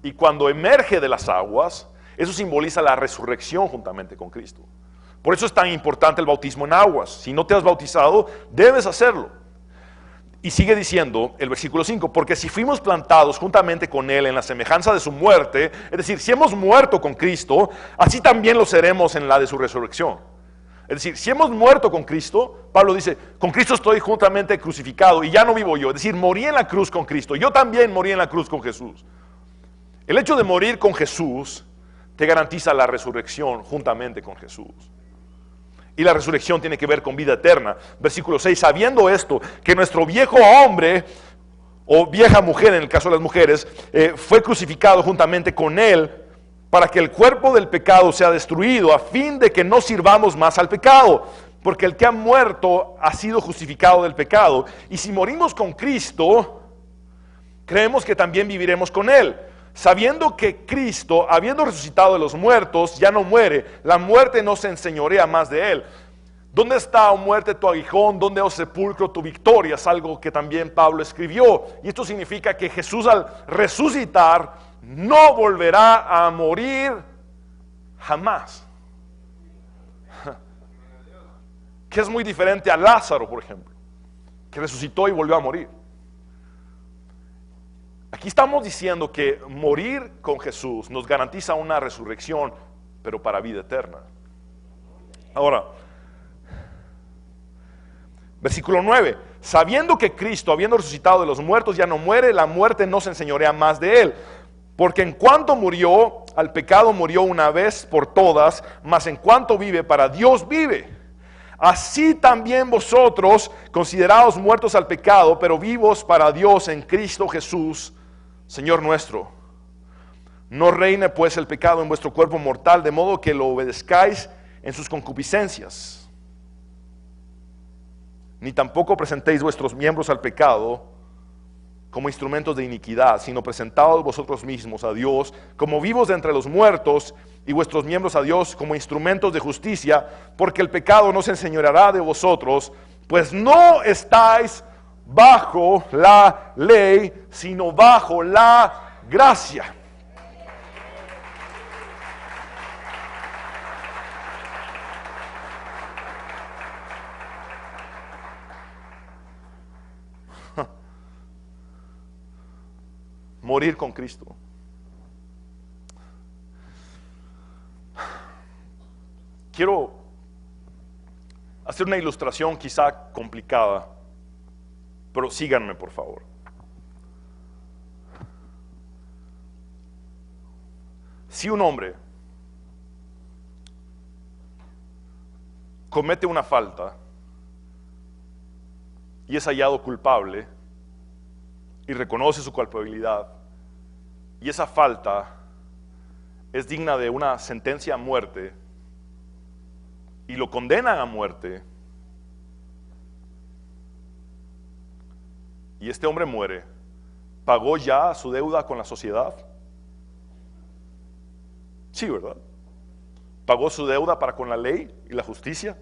Y cuando emerge de las aguas, eso simboliza la resurrección juntamente con Cristo. Por eso es tan importante el bautismo en aguas. Si no te has bautizado, debes hacerlo. Y sigue diciendo el versículo 5, porque si fuimos plantados juntamente con Él en la semejanza de su muerte, es decir, si hemos muerto con Cristo, así también lo seremos en la de su resurrección. Es decir, si hemos muerto con Cristo, Pablo dice, con Cristo estoy juntamente crucificado y ya no vivo yo. Es decir, morí en la cruz con Cristo. Yo también morí en la cruz con Jesús. El hecho de morir con Jesús te garantiza la resurrección juntamente con Jesús. Y la resurrección tiene que ver con vida eterna. Versículo 6, sabiendo esto, que nuestro viejo hombre, o vieja mujer en el caso de las mujeres, fue crucificado juntamente con Él, para que el cuerpo del pecado sea destruido, a fin de que no sirvamos más al pecado. Porque el que ha muerto ha sido justificado del pecado. Y si morimos con Cristo, creemos que también viviremos con Él. Sabiendo que Cristo, habiendo resucitado de los muertos, ya no muere, la muerte no se enseñorea más de Él. ¿Dónde está, oh muerte, tu aguijón? ¿Dónde, oh sepulcro, tu victoria? Es algo que también Pablo escribió. Y esto significa que Jesús, al resucitar, no volverá a morir jamás. Que es muy diferente a Lázaro, por ejemplo, que resucitó y volvió a morir. Aquí estamos diciendo que morir con Jesús nos garantiza una resurrección, pero para vida eterna. Ahora, versículo 9, sabiendo que Cristo, habiendo resucitado de los muertos, ya no muere, la muerte no se enseñorea más de Él. Porque en cuanto murió, al pecado murió una vez por todas, mas en cuanto vive, para Dios vive. Así también vosotros, considerados muertos al pecado, pero vivos para Dios en Cristo Jesús, Señor nuestro. No reine pues el pecado en vuestro cuerpo mortal, de modo que lo obedezcáis en sus concupiscencias. Ni tampoco presentéis vuestros miembros al pecado como instrumentos de iniquidad, sino presentaos vosotros mismos a Dios como vivos de entre los muertos, y vuestros miembros a Dios como instrumentos de justicia, porque el pecado no se enseñoreará de vosotros, pues no estáis bajo la ley, sino bajo la gracia. Morir con Cristo. Quiero hacer una ilustración quizá complicada, pero síganme por favor. Si un hombre comete una falta y es hallado culpable y reconoce su culpabilidad, y esa falta es digna de una sentencia a muerte y lo condenan a muerte, y este hombre muere, ¿pagó ya su deuda con la sociedad? Sí, ¿verdad? ¿Pagó su deuda para con la ley y la justicia?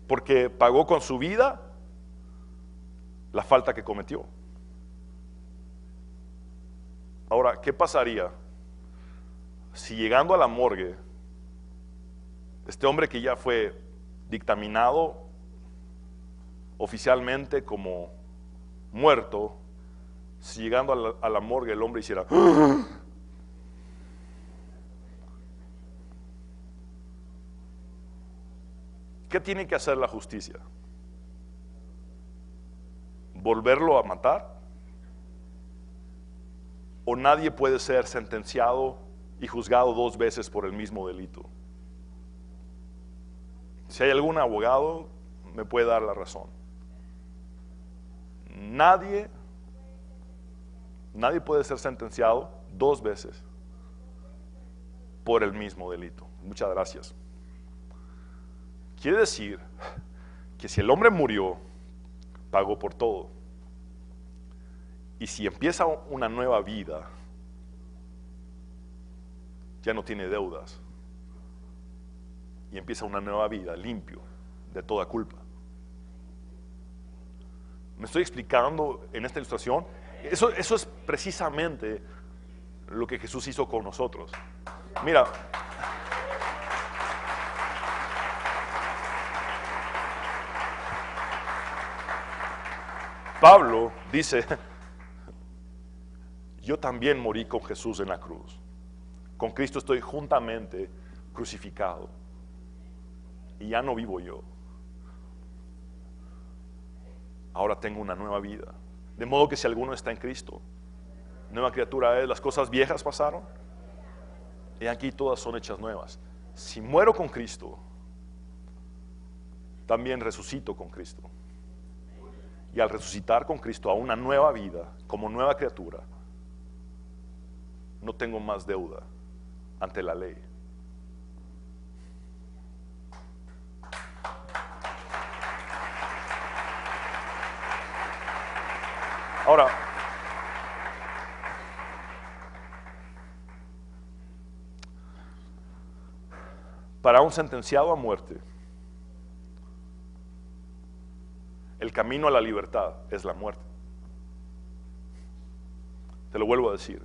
Porque pagó con su vida la falta que cometió. Ahora, ¿qué pasaría si llegando a la morgue, este hombre que ya fue dictaminado oficialmente como muerto, si llegando a la morgue el hombre hiciera ¿qué tiene que hacer la justicia? ¿Volverlo a matar? ¿O nadie puede ser sentenciado y juzgado 2 veces por el mismo delito? Si hay algún abogado, me puede dar la razón. Nadie puede ser sentenciado 2 veces por el mismo delito. Muchas gracias. Quiere decir que si el hombre murió, pagó por todo. Y si empieza una nueva vida, ya no tiene deudas. Y empieza una nueva vida limpio de toda culpa. ¿Me estoy explicando en esta ilustración? Eso es precisamente lo que Jesús hizo con nosotros. Mira, Pablo dice, yo también morí con Jesús en la cruz. Con Cristo estoy juntamente crucificado. Y ya no vivo yo. Ahora tengo una nueva vida. De modo que si alguno está en Cristo, nueva criatura es. Las cosas viejas pasaron y aquí todas son hechas nuevas. Si muero con Cristo, también resucito con Cristo. Y al resucitar con Cristo a una nueva vida, como nueva criatura, no tengo más deuda ante la ley. Ahora, para un sentenciado a muerte, el camino a la libertad es la muerte. Te lo vuelvo a decir.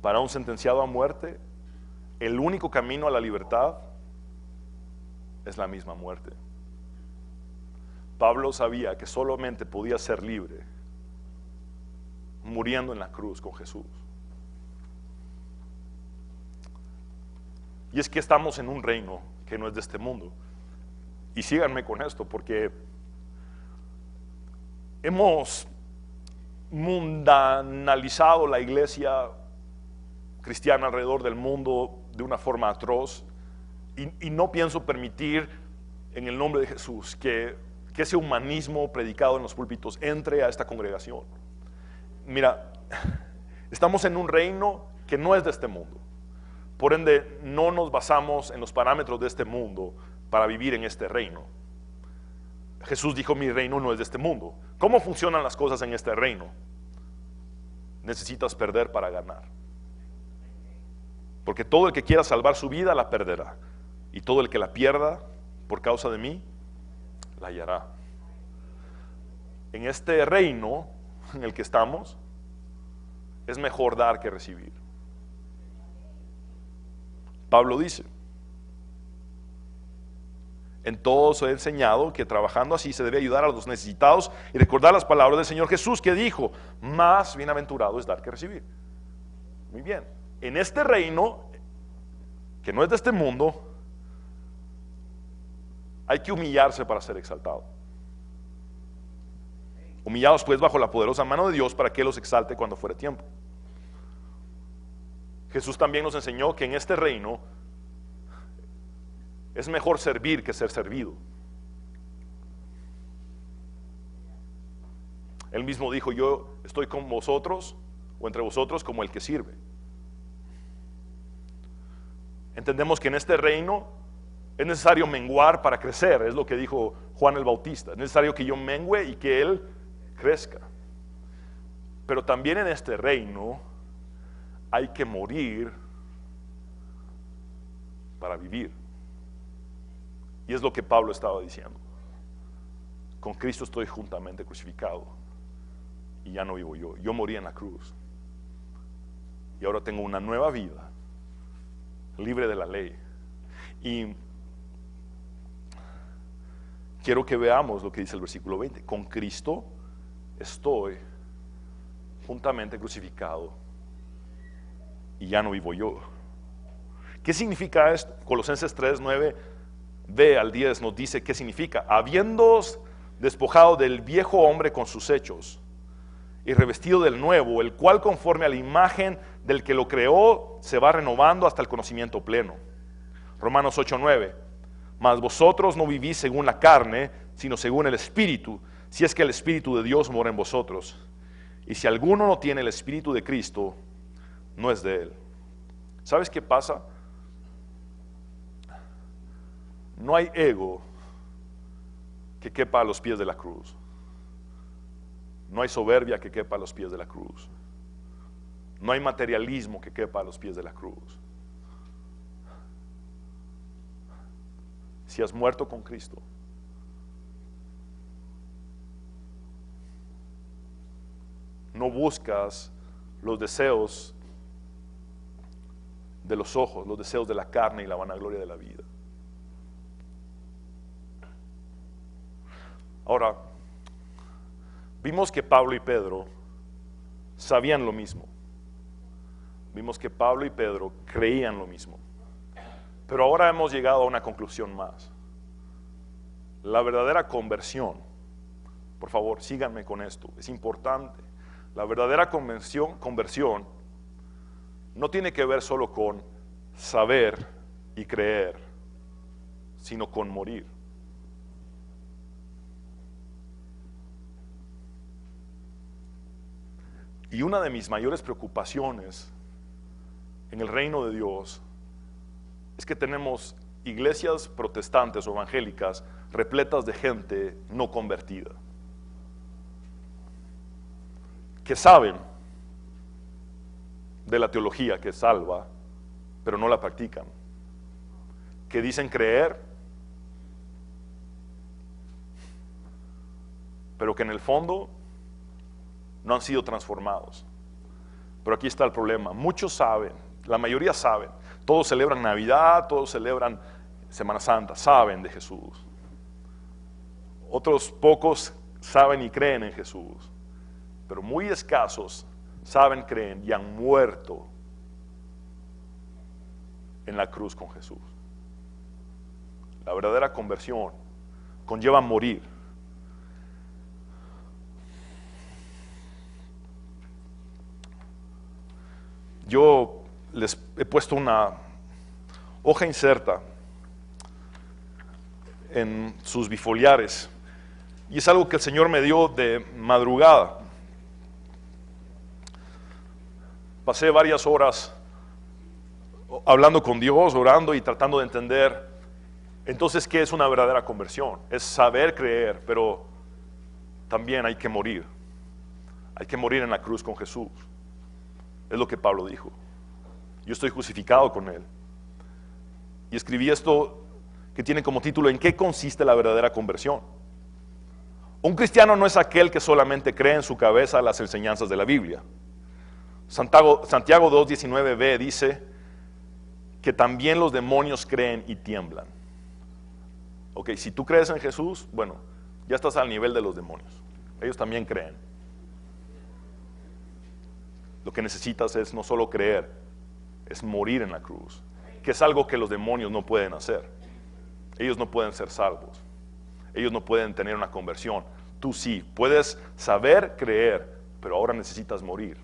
Para un sentenciado a muerte, el único camino a la libertad es la misma muerte. Pablo sabía que solamente podía ser libre muriendo en la cruz con Jesús. Y es que estamos en un reino que no es de este mundo. Y síganme con esto, porque hemos mundanalizado la iglesia cristiana alrededor del mundo de una forma atroz. Y no pienso permitir, en el nombre de Jesús, que ese humanismo predicado en los púlpitos entre a esta congregación. Mira, estamos en un reino que no es de este mundo. Por ende, no nos basamos en los parámetros de este mundo para vivir en este reino. Jesús dijo, mi reino no es de este mundo. ¿Cómo funcionan las cosas en este reino? Necesitas perder para ganar. Porque todo el que quiera salvar su vida la perderá. Y todo el que la pierda por causa de mí, la hallará. En este reino en el que estamos, es mejor dar que recibir. Pablo dice, en todo os he enseñado que trabajando así se debe ayudar a los necesitados y recordar las palabras del Señor Jesús que dijo, más bienaventurado es dar que recibir. Muy bien, en este reino, que no es de este mundo, hay que humillarse para ser exaltado. Humillados pues bajo la poderosa mano de Dios para que Él los exalte cuando fuere tiempo. Jesús también nos enseñó que en este reino es mejor servir que ser servido. Él mismo dijo, yo estoy con vosotros o entre vosotros como el que sirve. Entendemos que en este reino es necesario menguar para crecer, es lo que dijo Juan el Bautista. Es necesario que yo mengüe y que Él crezca. Pero también en este reino hay que morir para vivir. Y es lo que Pablo estaba diciendo. Con Cristo estoy juntamente crucificado y ya no vivo yo. Yo morí en la cruz y ahora tengo una nueva vida, libre de la ley. Y quiero que veamos lo que dice el versículo 20. Con Cristo estoy juntamente crucificado y ya no vivo yo. ¿Qué significa esto? Colosenses 3:9b al 10 nos dice qué significa. Habiéndoos despojado del viejo hombre con sus hechos y revestido del nuevo, el cual conforme a la imagen del que lo creó se va renovando hasta el conocimiento pleno. Romanos 8:9. Mas vosotros no vivís según la carne, sino según el Espíritu, si es que el Espíritu de Dios mora en vosotros. Y si alguno no tiene el Espíritu de Cristo, no es de Él. ¿Sabes qué pasa? No hay ego que quepa a los pies de la cruz. No hay soberbia que quepa a los pies de la cruz. No hay materialismo que quepa a los pies de la cruz. Si has muerto con Cristo, no buscas los deseos de los ojos, los deseos de la carne y la vanagloria de la vida. Ahora, Vimos que Pablo y Pedro sabían lo mismo. Vimos que Pablo y Pedro creían lo mismo. Pero ahora hemos llegado a una conclusión más. La verdadera conversión, por favor, síganme con esto, es importante. La verdadera conversión no tiene que ver solo con saber y creer, sino con morir. Y una de mis mayores preocupaciones en el reino de Dios es que tenemos iglesias protestantes o evangélicas repletas de gente no convertida, que saben de la teología que salva, pero no la practican, que dicen creer, pero que en el fondo no han sido transformados. Pero aquí está el problema. Muchos saben, la mayoría saben. Todos celebran Navidad, todos celebran Semana Santa, saben de Jesús. Otros pocos saben y creen en Jesús, pero muy escasos saben, creen y han muerto en la cruz con Jesús. La verdadera conversión conlleva morir. Yo les he puesto una hoja inserta en sus bifoliares y es algo que el Señor me dio de madrugada. Pasé varias horas hablando con Dios, orando y tratando de entender. Entonces, ¿qué es una verdadera conversión? Es saber creer, pero también hay que morir. Hay que morir en la cruz con Jesús. Es lo que Pablo dijo. Yo estoy crucificado con Él. Y escribí esto que tiene como título: ¿en qué consiste la verdadera conversión? Un cristiano no es aquel que solamente cree en su cabeza las enseñanzas de la Biblia. Santiago 2:19b dice que también los demonios creen y tiemblan. Ok, si tú crees en Jesús, bueno, ya estás al nivel de los demonios. Ellos también creen. Lo que necesitas es no solo creer, es morir en la cruz, que es algo que los demonios no pueden hacer. Ellos no pueden ser salvos. Ellos no pueden tener una conversión. Tú sí, puedes saber creer, pero ahora necesitas morir.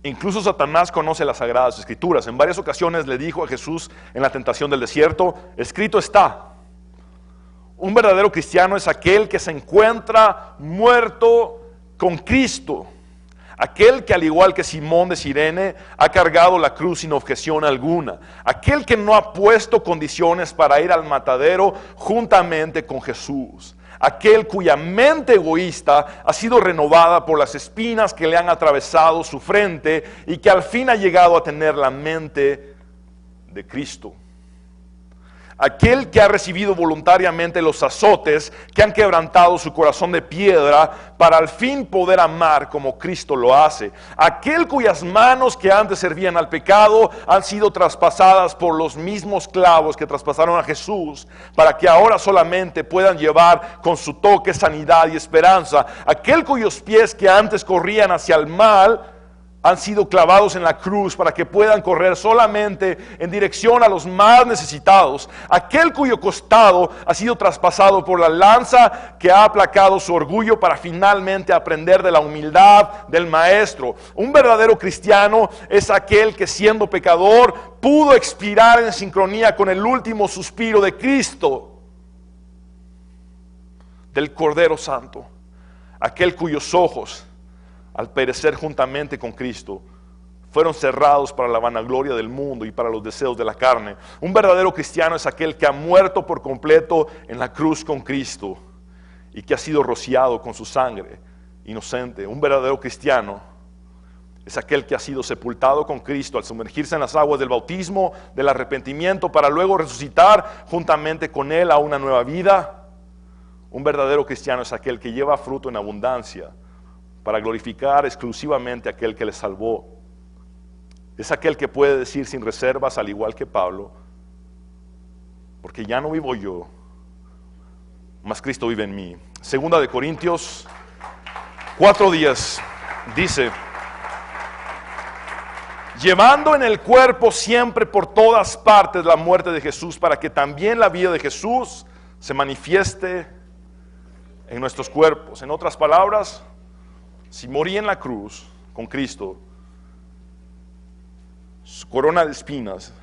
Incluso Satanás conoce las Sagradas Escrituras. En varias ocasiones le dijo a Jesús en la tentación del desierto: escrito está. Un verdadero cristiano es aquel que se encuentra muerto con Cristo. Aquel que, al igual que Simón de Cirene, ha cargado la cruz sin objeción alguna. Aquel que no ha puesto condiciones para ir al matadero juntamente con Jesús. Aquel cuya mente egoísta ha sido renovada por las espinas que le han atravesado su frente y que al fin ha llegado a tener la mente de Cristo. Aquel que ha recibido voluntariamente los azotes que han quebrantado su corazón de piedra para al fin poder amar como Cristo lo hace. Aquel cuyas manos que antes servían al pecado han sido traspasadas por los mismos clavos que traspasaron a Jesús, para que ahora solamente puedan llevar con su toque sanidad y esperanza. Aquel cuyos pies que antes corrían hacia el mal han sido clavados en la cruz para que puedan correr solamente en dirección a los más necesitados. Aquel cuyo costado ha sido traspasado por la lanza que ha aplacado su orgullo para finalmente aprender de la humildad del Maestro. Un verdadero cristiano es aquel que, siendo pecador, pudo expirar en sincronía con el último suspiro de Cristo, del Cordero Santo. Aquel cuyos ojos, al perecer juntamente con Cristo, fueron cerrados para la vanagloria del mundo y para los deseos de la carne. Un verdadero cristiano es aquel que ha muerto por completo en la cruz con Cristo y que ha sido rociado con su sangre inocente. Un verdadero cristiano es aquel que ha sido sepultado con Cristo al sumergirse en las aguas del bautismo, del arrepentimiento, para luego resucitar juntamente con Él a una nueva vida. Un verdadero cristiano es aquel que lleva fruto en abundancia para glorificar exclusivamente a aquel que le salvó. Es aquel que puede decir sin reservas, al igual que Pablo: porque ya no vivo yo, mas Cristo vive en mí. Segunda de Corintios 4:10 dice: llevando en el cuerpo siempre por todas partes la muerte de Jesús, para que también la vida de Jesús se manifieste en nuestros cuerpos. En otras palabras, si morí en la cruz con Cristo, su corona de espinas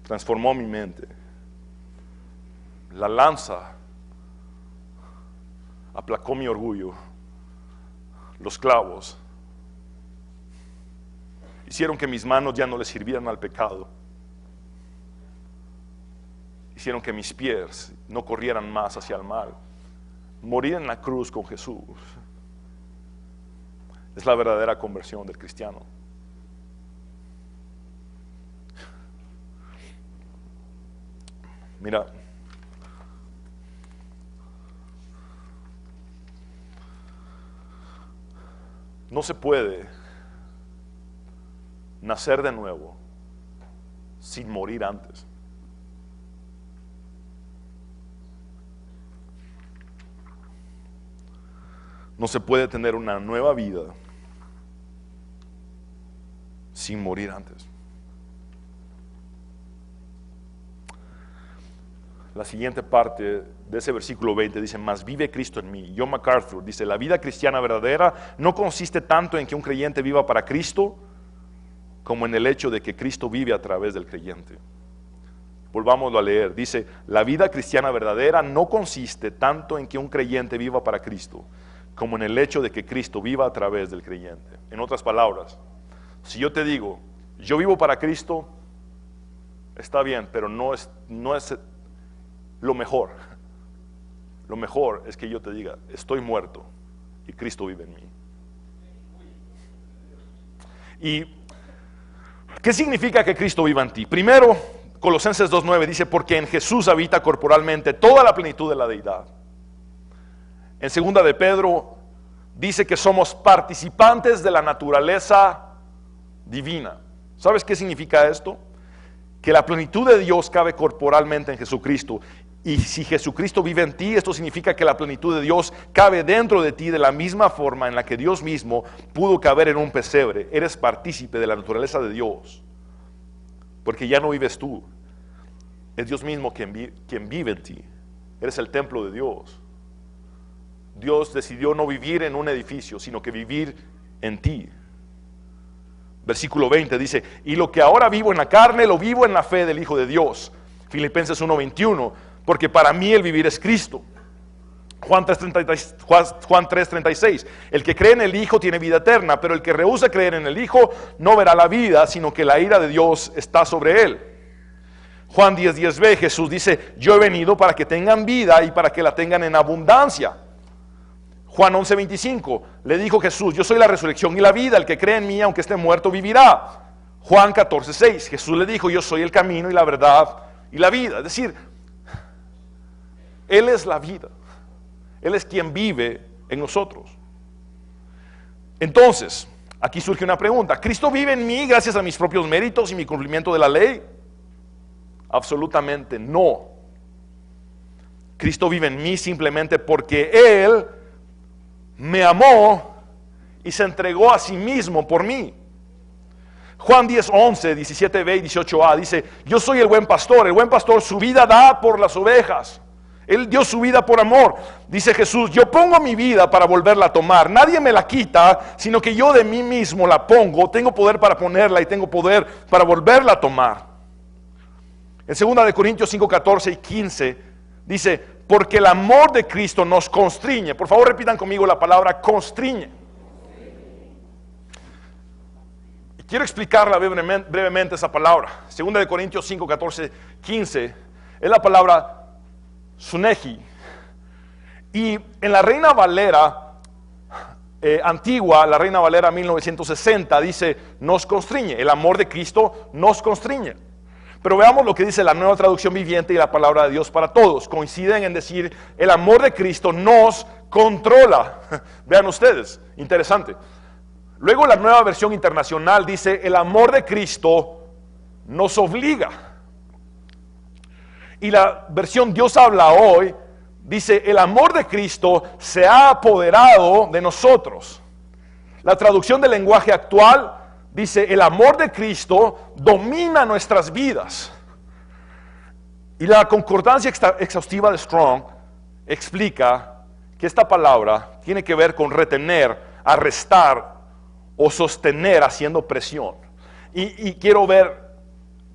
transformó mi mente. La lanza aplacó mi orgullo. Los clavos hicieron que mis manos ya no le sirvieran al pecado. Hicieron que mis pies no corrieran más hacia el mal. Morir en la cruz con Jesús es la verdadera conversión del cristiano. Mira, no se puede nacer de nuevo sin morir antes. No se puede tener una nueva vida sin morir antes. La siguiente parte de ese versículo 20 dice: mas vive Cristo en mí. John MacArthur dice: la vida cristiana verdadera no consiste tanto en que un creyente viva para Cristo, como en el hecho de que Cristo vive a través del creyente. Volvámoslo a leer. Dice: la vida cristiana verdadera no consiste tanto en que un creyente viva para Cristo, como en el hecho de que Cristo viva a través del creyente. En otras palabras, si yo te digo, yo vivo para Cristo, está bien, pero no es lo mejor. Lo mejor es que yo te diga, estoy muerto y Cristo vive en mí. ¿Y qué significa que Cristo viva en ti? Primero, Colosenses 2:9 dice: porque en Jesús habita corporalmente toda la plenitud de la deidad. En segunda de Pedro dice que somos participantes de la naturaleza divina. ¿Sabes qué significa esto? Que la plenitud de Dios cabe corporalmente en Jesucristo. Y si Jesucristo vive en ti, esto significa que la plenitud de Dios cabe dentro de ti de la misma forma en la que Dios mismo pudo caber en un pesebre. Eres partícipe de la naturaleza de Dios, porque ya no vives tú, es Dios mismo quien vive en ti. Eres el templo de Dios. Dios decidió no vivir en un edificio, sino que vivir en ti. Versículo 20 dice: y lo que ahora vivo en la carne, lo vivo en la fe del Hijo de Dios. Filipenses 1:21, porque para mí el vivir es Cristo. Juan 3:36, el que cree en el Hijo tiene vida eterna, pero el que rehúsa creer en el Hijo no verá la vida, sino que la ira de Dios está sobre él. Juan 10:10b, Jesús dice: yo he venido para que tengan vida y para que la tengan en abundancia. Juan 11:25, le dijo Jesús: yo soy la resurrección y la vida, el que cree en mí, aunque esté muerto, vivirá. Juan 14:6, Jesús le dijo: yo soy el camino y la verdad y la vida. Es decir, Él es la vida. Él es quien vive en nosotros. Entonces, aquí surge una pregunta: ¿Cristo vive en mí gracias a mis propios méritos y mi cumplimiento de la ley? Absolutamente no. Cristo vive en mí simplemente porque Él me amó y se entregó a sí mismo por mí. Juan 10:11, 17b y 18a dice: yo soy el buen pastor su vida da por las ovejas. Él dio su vida por amor. Dice Jesús: yo pongo mi vida para volverla a tomar. Nadie me la quita, sino que yo de mí mismo la pongo. Tengo poder para ponerla y tengo poder para volverla a tomar. En 2 de Corintios 5:14 y 15 dice: porque el amor de Cristo nos constriñe. Por favor, repitan conmigo la palabra constriñe. Y quiero explicarla brevemente esa palabra. 2 de Corintios 5:14, 15 es la palabra suneji. Y en la Reina Valera antigua, la Reina Valera 1960, dice: nos constriñe. El amor de Cristo nos constriñe. Pero veamos lo que dice la Nueva Traducción Viviente y la Palabra de Dios para Todos. Coinciden en decir: el amor de Cristo nos controla. Vean ustedes, interesante. Luego la Nueva Versión Internacional dice: el amor de Cristo nos obliga. Y la versión Dios habla hoy dice, el amor de Cristo se ha apoderado de nosotros. La traducción del lenguaje actual dice, el amor de Cristo domina nuestras vidas. Y la concordancia exhaustiva de Strong explica que esta palabra tiene que ver con retener, arrestar o sostener haciendo presión. Y quiero ver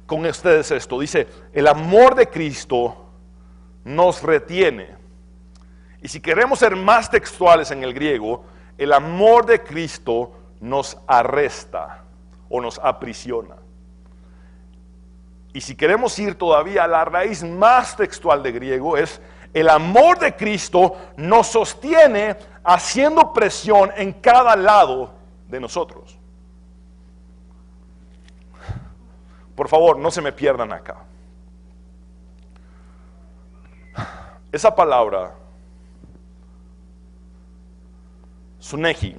con ustedes esto. Dice, el amor de Cristo nos retiene. Y si queremos ser más textuales en el griego, el amor de Cristo nos arresta o nos aprisiona. Y si queremos ir todavía a la raíz más textual de griego, es el amor de Cristo nos sostiene haciendo presión en cada lado de nosotros. Por favor, no se me pierdan acá. Esa palabra, suneji,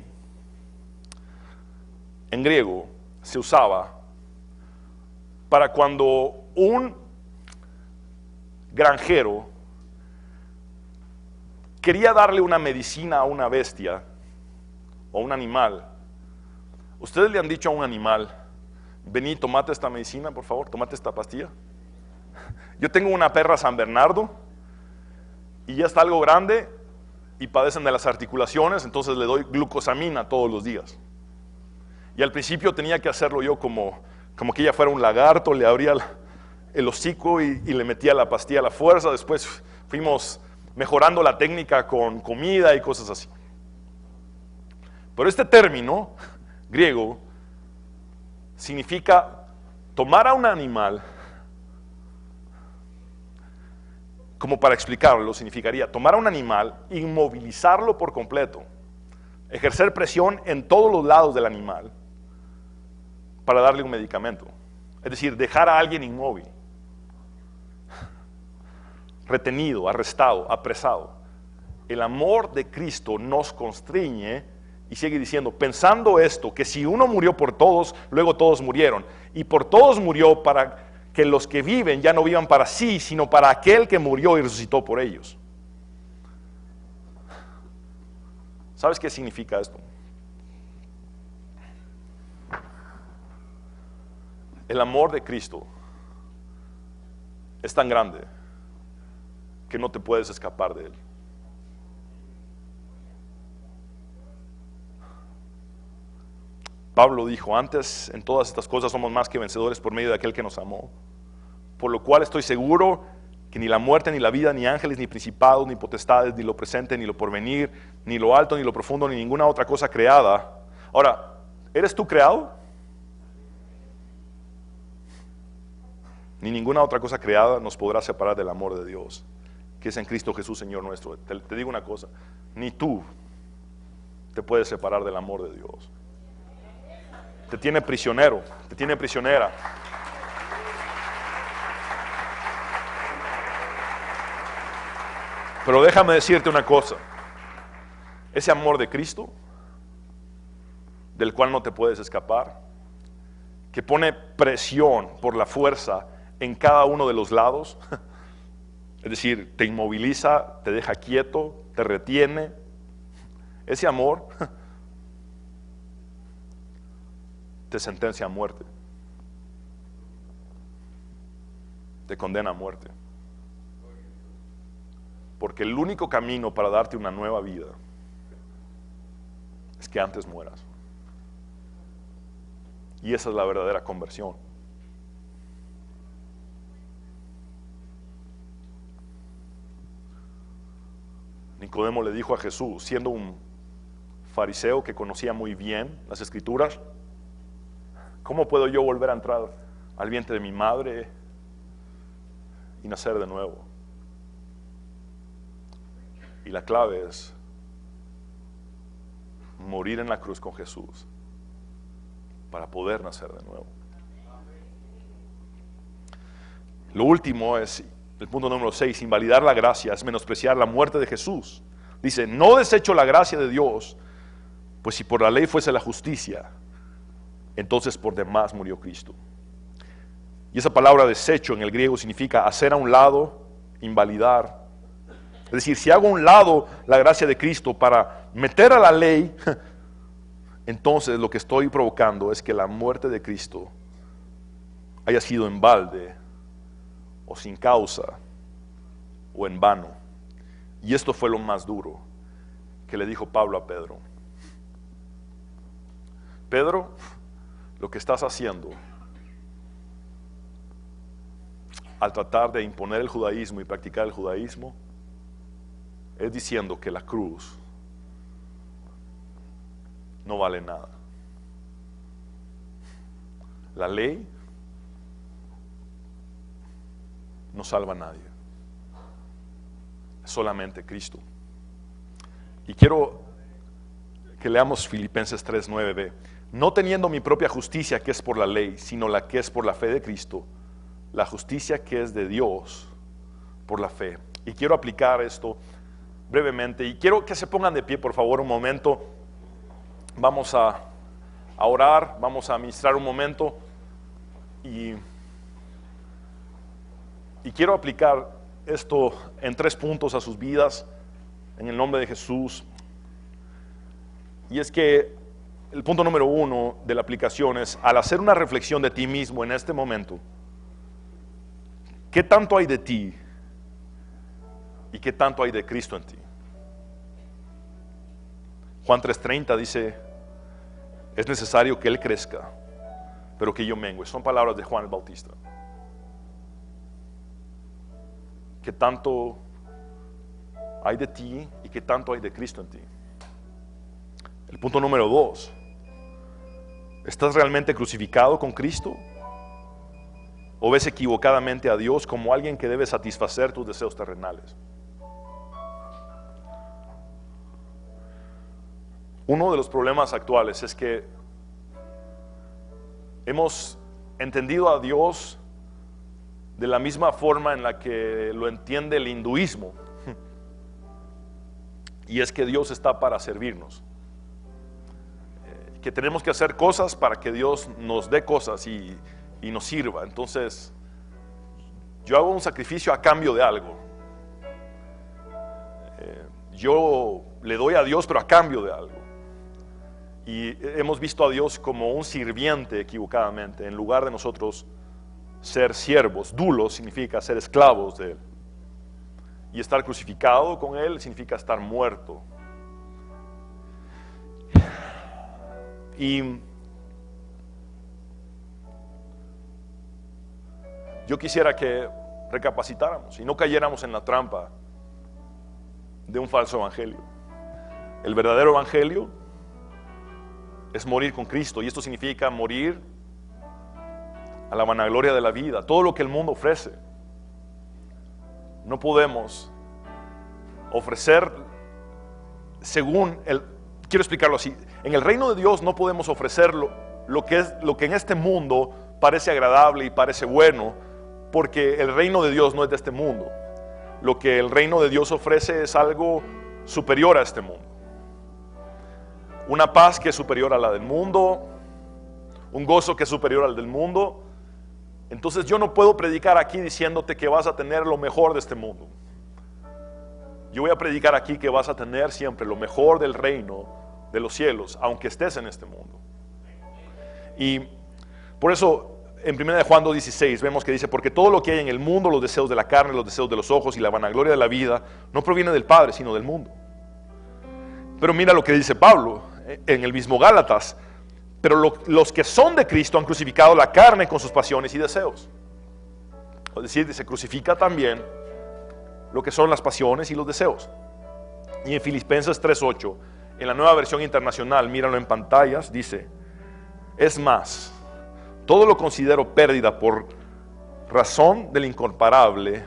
en griego se usaba para cuando un granjero quería darle una medicina a una bestia o un animal. Ustedes le han dicho a un animal, vení, tomate esta medicina, por favor, tomate esta pastilla. Yo tengo una perra San Bernardo y ya está algo grande y padecen de las articulaciones, entonces le doy glucosamina todos los días. Y al principio tenía que hacerlo yo como que ella fuera un lagarto, le abría el hocico y le metía la pastilla a la fuerza. Después fuimos mejorando la técnica con comida y cosas así. Pero este término griego significa tomar a un animal, como para explicarlo, significaría tomar a un animal, inmovilizarlo por completo, ejercer presión en todos los lados del animal para darle un medicamento. Es decir, dejar a alguien inmóvil, retenido, arrestado, apresado. El amor de Cristo nos constriñe y sigue diciendo, pensando esto, que si uno murió por todos, luego todos murieron. Y por todos murió para que los que viven ya no vivan para sí, sino para aquel que murió y resucitó por ellos. ¿Sabes qué significa esto? El amor de Cristo es tan grande que no te puedes escapar de él. Pablo dijo, antes en todas estas cosas somos más que vencedores por medio de aquel que nos amó. Por lo cual estoy seguro que ni la muerte, ni la vida, ni ángeles, ni principados, ni potestades, ni lo presente, ni lo porvenir, ni lo alto, ni lo profundo, ni ninguna otra cosa creada. Ahora, ¿eres tú creado? Ni ninguna otra cosa creada nos podrá separar del amor de Dios, que es en Cristo Jesús, Señor nuestro. Te digo una cosa, ni tú te puedes separar del amor de Dios. Te tiene prisionero, te tiene prisionera. Pero déjame decirte una cosa, ese amor de Cristo, del cual no te puedes escapar, que pone presión por la fuerza en cada uno de los lados, es decir, te inmoviliza, te deja quieto, te retiene, ese amor te sentencia a muerte, te condena a muerte. Porque el único camino para darte una nueva vida es que antes mueras. Y esa es la verdadera conversión. Nicodemo le dijo a Jesús, siendo un fariseo que conocía muy bien las Escrituras, ¿cómo puedo yo volver a entrar al vientre de mi madre y nacer de nuevo? Y la clave es morir en la cruz con Jesús para poder nacer de nuevo. Lo último es, el punto número 6, invalidar la gracia es menospreciar la muerte de Jesús. Dice, no desecho la gracia de Dios, pues si por la ley fuese la justicia, entonces por demás murió Cristo. Y esa palabra desecho en el griego significa hacer a un lado, invalidar, Es decir, si hago a un lado la gracia de Cristo para meter a la ley, entonces lo que estoy provocando es que la muerte de Cristo haya sido en balde, o sin causa, o en vano. Y esto fue lo más duro que le dijo Pablo a Pedro. Pedro, lo que estás haciendo al tratar de imponer el judaísmo y practicar el judaísmo es diciendo que la cruz no vale nada. La ley no salva a nadie, solamente Cristo. Y quiero que leamos Filipenses 3:9b. No teniendo mi propia justicia que es por la ley, sino la que es por la fe de Cristo, la justicia que es de Dios por la fe. Y quiero aplicar esto brevemente, y quiero que se pongan de pie por favor un momento. Vamos a orar, vamos a ministrar un momento, y quiero aplicar esto en 3 puntos a sus vidas, en el nombre de Jesús. Y es que el punto número 1 de la aplicación es, al hacer una reflexión de ti mismo en este momento, ¿qué tanto hay de ti y qué tanto hay de Cristo en ti? Juan 3:30 dice, es necesario que Él crezca, pero que yo mengue. Son palabras de Juan el Bautista. ¿Qué tanto hay de ti y qué tanto hay de Cristo en ti? El punto número 2, ¿estás realmente crucificado con Cristo? ¿O ves equivocadamente a Dios como alguien que debe satisfacer tus deseos terrenales? Uno de los problemas actuales es que hemos entendido a Dios de la misma forma en la que lo entiende el hinduismo. Y es que Dios está para servirnos. Que tenemos que hacer cosas para que Dios nos dé cosas y nos sirva. Entonces, yo hago un sacrificio a cambio de algo. Yo le doy a Dios, pero a cambio de algo. Y hemos visto a Dios como un sirviente equivocadamente, en lugar de nosotros ser siervos. Dulos significa ser esclavos de Él. Y estar crucificado con Él significa estar muerto. Y yo quisiera que recapacitáramos y no cayéramos en la trampa de un falso evangelio. El verdadero evangelio es morir con Cristo, y esto significa morir a la vanagloria de la vida, todo lo que el mundo ofrece. No podemos ofrecer según el... Quiero explicarlo así. En el reino de Dios no podemos ofrecer lo que en este mundo parece agradable y parece bueno, porque el reino de Dios no es de este mundo. Lo que el reino de Dios ofrece es algo superior a este mundo. Una paz que es superior a la del mundo, un gozo que es superior al del mundo. Entonces yo no puedo predicar aquí diciéndote que vas a tener lo mejor de este mundo. Yo voy a predicar aquí que vas a tener siempre lo mejor del reino de los cielos, aunque estés en este mundo. Y por eso en 1 Juan 2:16 vemos que dice, porque todo lo que hay en el mundo, los deseos de la carne, los deseos de los ojos y la vanagloria de la vida, no proviene del Padre, sino del mundo. Pero mira lo que dice Pablo en el mismo Gálatas, pero los que son de Cristo han crucificado la carne con sus pasiones y deseos. Es decir, se crucifica también lo que son las pasiones y los deseos. Y en Filipenses 3:8, en la Nueva Versión Internacional, míralo en pantallas, dice, es más, todo lo considero pérdida por razón del incomparable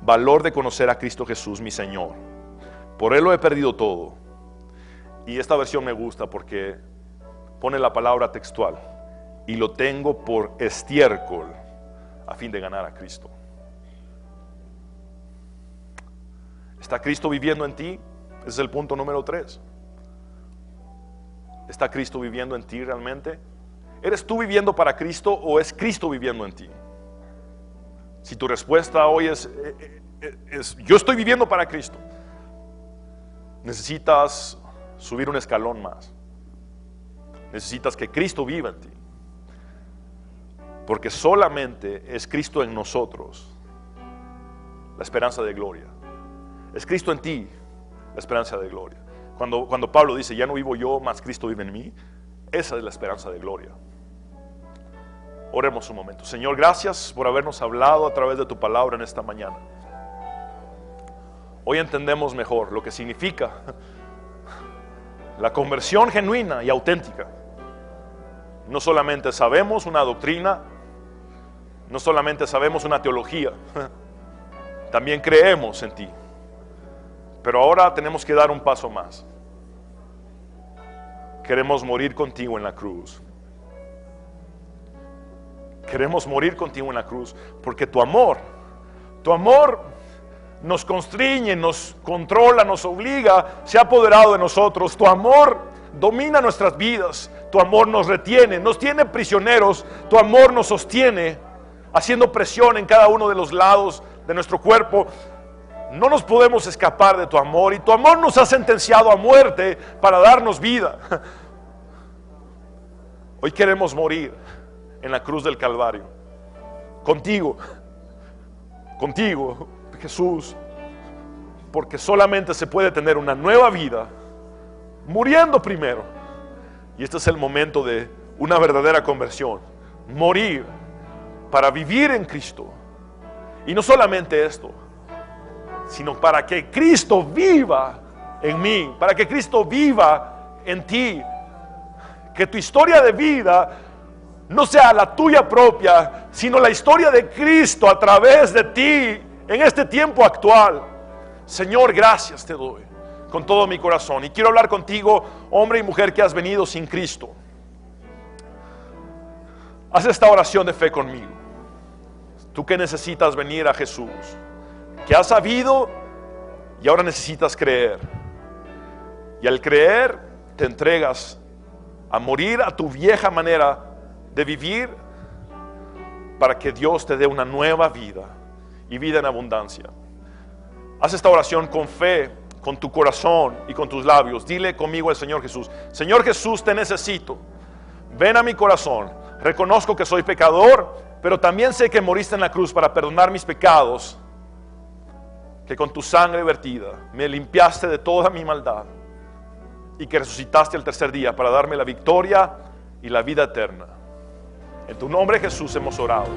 valor de conocer a Cristo Jesús, mi Señor. Por Él lo he perdido todo. Y esta versión me gusta porque pone la palabra textual, y lo tengo por estiércol a fin de ganar a Cristo. ¿Está Cristo viviendo en ti? Ese es el punto número 3. ¿Está Cristo viviendo en ti realmente? ¿Eres tú viviendo para Cristo o es Cristo viviendo en ti? Si tu respuesta hoy es yo estoy viviendo para Cristo. Necesitas subir un escalón más. Necesitas que Cristo viva en ti. Porque solamente es Cristo en nosotros la esperanza de gloria. Es Cristo en ti la esperanza de gloria. Cuando Pablo dice, ya no vivo yo, mas Cristo vive en mí, esa es la esperanza de gloria. Oremos un momento. Señor, gracias por habernos hablado a través de tu palabra en esta mañana. Hoy entendemos mejor lo que significa la conversión genuina y auténtica. No solamente sabemos una doctrina, no solamente sabemos una teología, también creemos en ti. Pero ahora tenemos que dar un paso más. Queremos morir contigo en la cruz. Queremos morir contigo en la cruz, porque tu amor nos constriñe, nos controla, nos obliga, se ha apoderado de nosotros. Tu amor domina nuestras vidas, tu amor nos retiene, nos tiene prisioneros, tu amor nos sostiene, haciendo presión en cada uno de los lados de nuestro cuerpo. No nos podemos escapar de tu amor, y tu amor nos ha sentenciado a muerte para darnos vida. Hoy queremos morir en la cruz del Calvario, contigo, Jesús, porque solamente se puede tener una nueva vida muriendo primero. Y este es el momento de una verdadera conversión, morir para vivir en Cristo. Y no solamente esto, sino para que Cristo viva en mí, para que Cristo viva en ti. Que tu historia de vida no sea la tuya propia, sino la historia de Cristo a través de ti en este tiempo actual. Señor, gracias te doy con todo mi corazón. Y quiero hablar contigo, hombre y mujer que has venido sin Cristo. Haz esta oración de fe conmigo. Tú que necesitas venir a Jesús, que has sabido y ahora necesitas creer. Y al creer te entregas a morir a tu vieja manera de vivir, para que Dios te dé una nueva vida y vida en abundancia. Haz esta oración con fe, con tu corazón y con tus labios. Dile conmigo al Señor Jesús: Señor Jesús, te necesito. Ven a mi corazón. Reconozco que soy pecador, pero también sé que moriste en la cruz para perdonar mis pecados, que con tu sangre vertida me limpiaste de toda mi maldad, y que resucitaste el tercer día para darme la victoria y la vida eterna. En tu nombre, Jesús, hemos orado.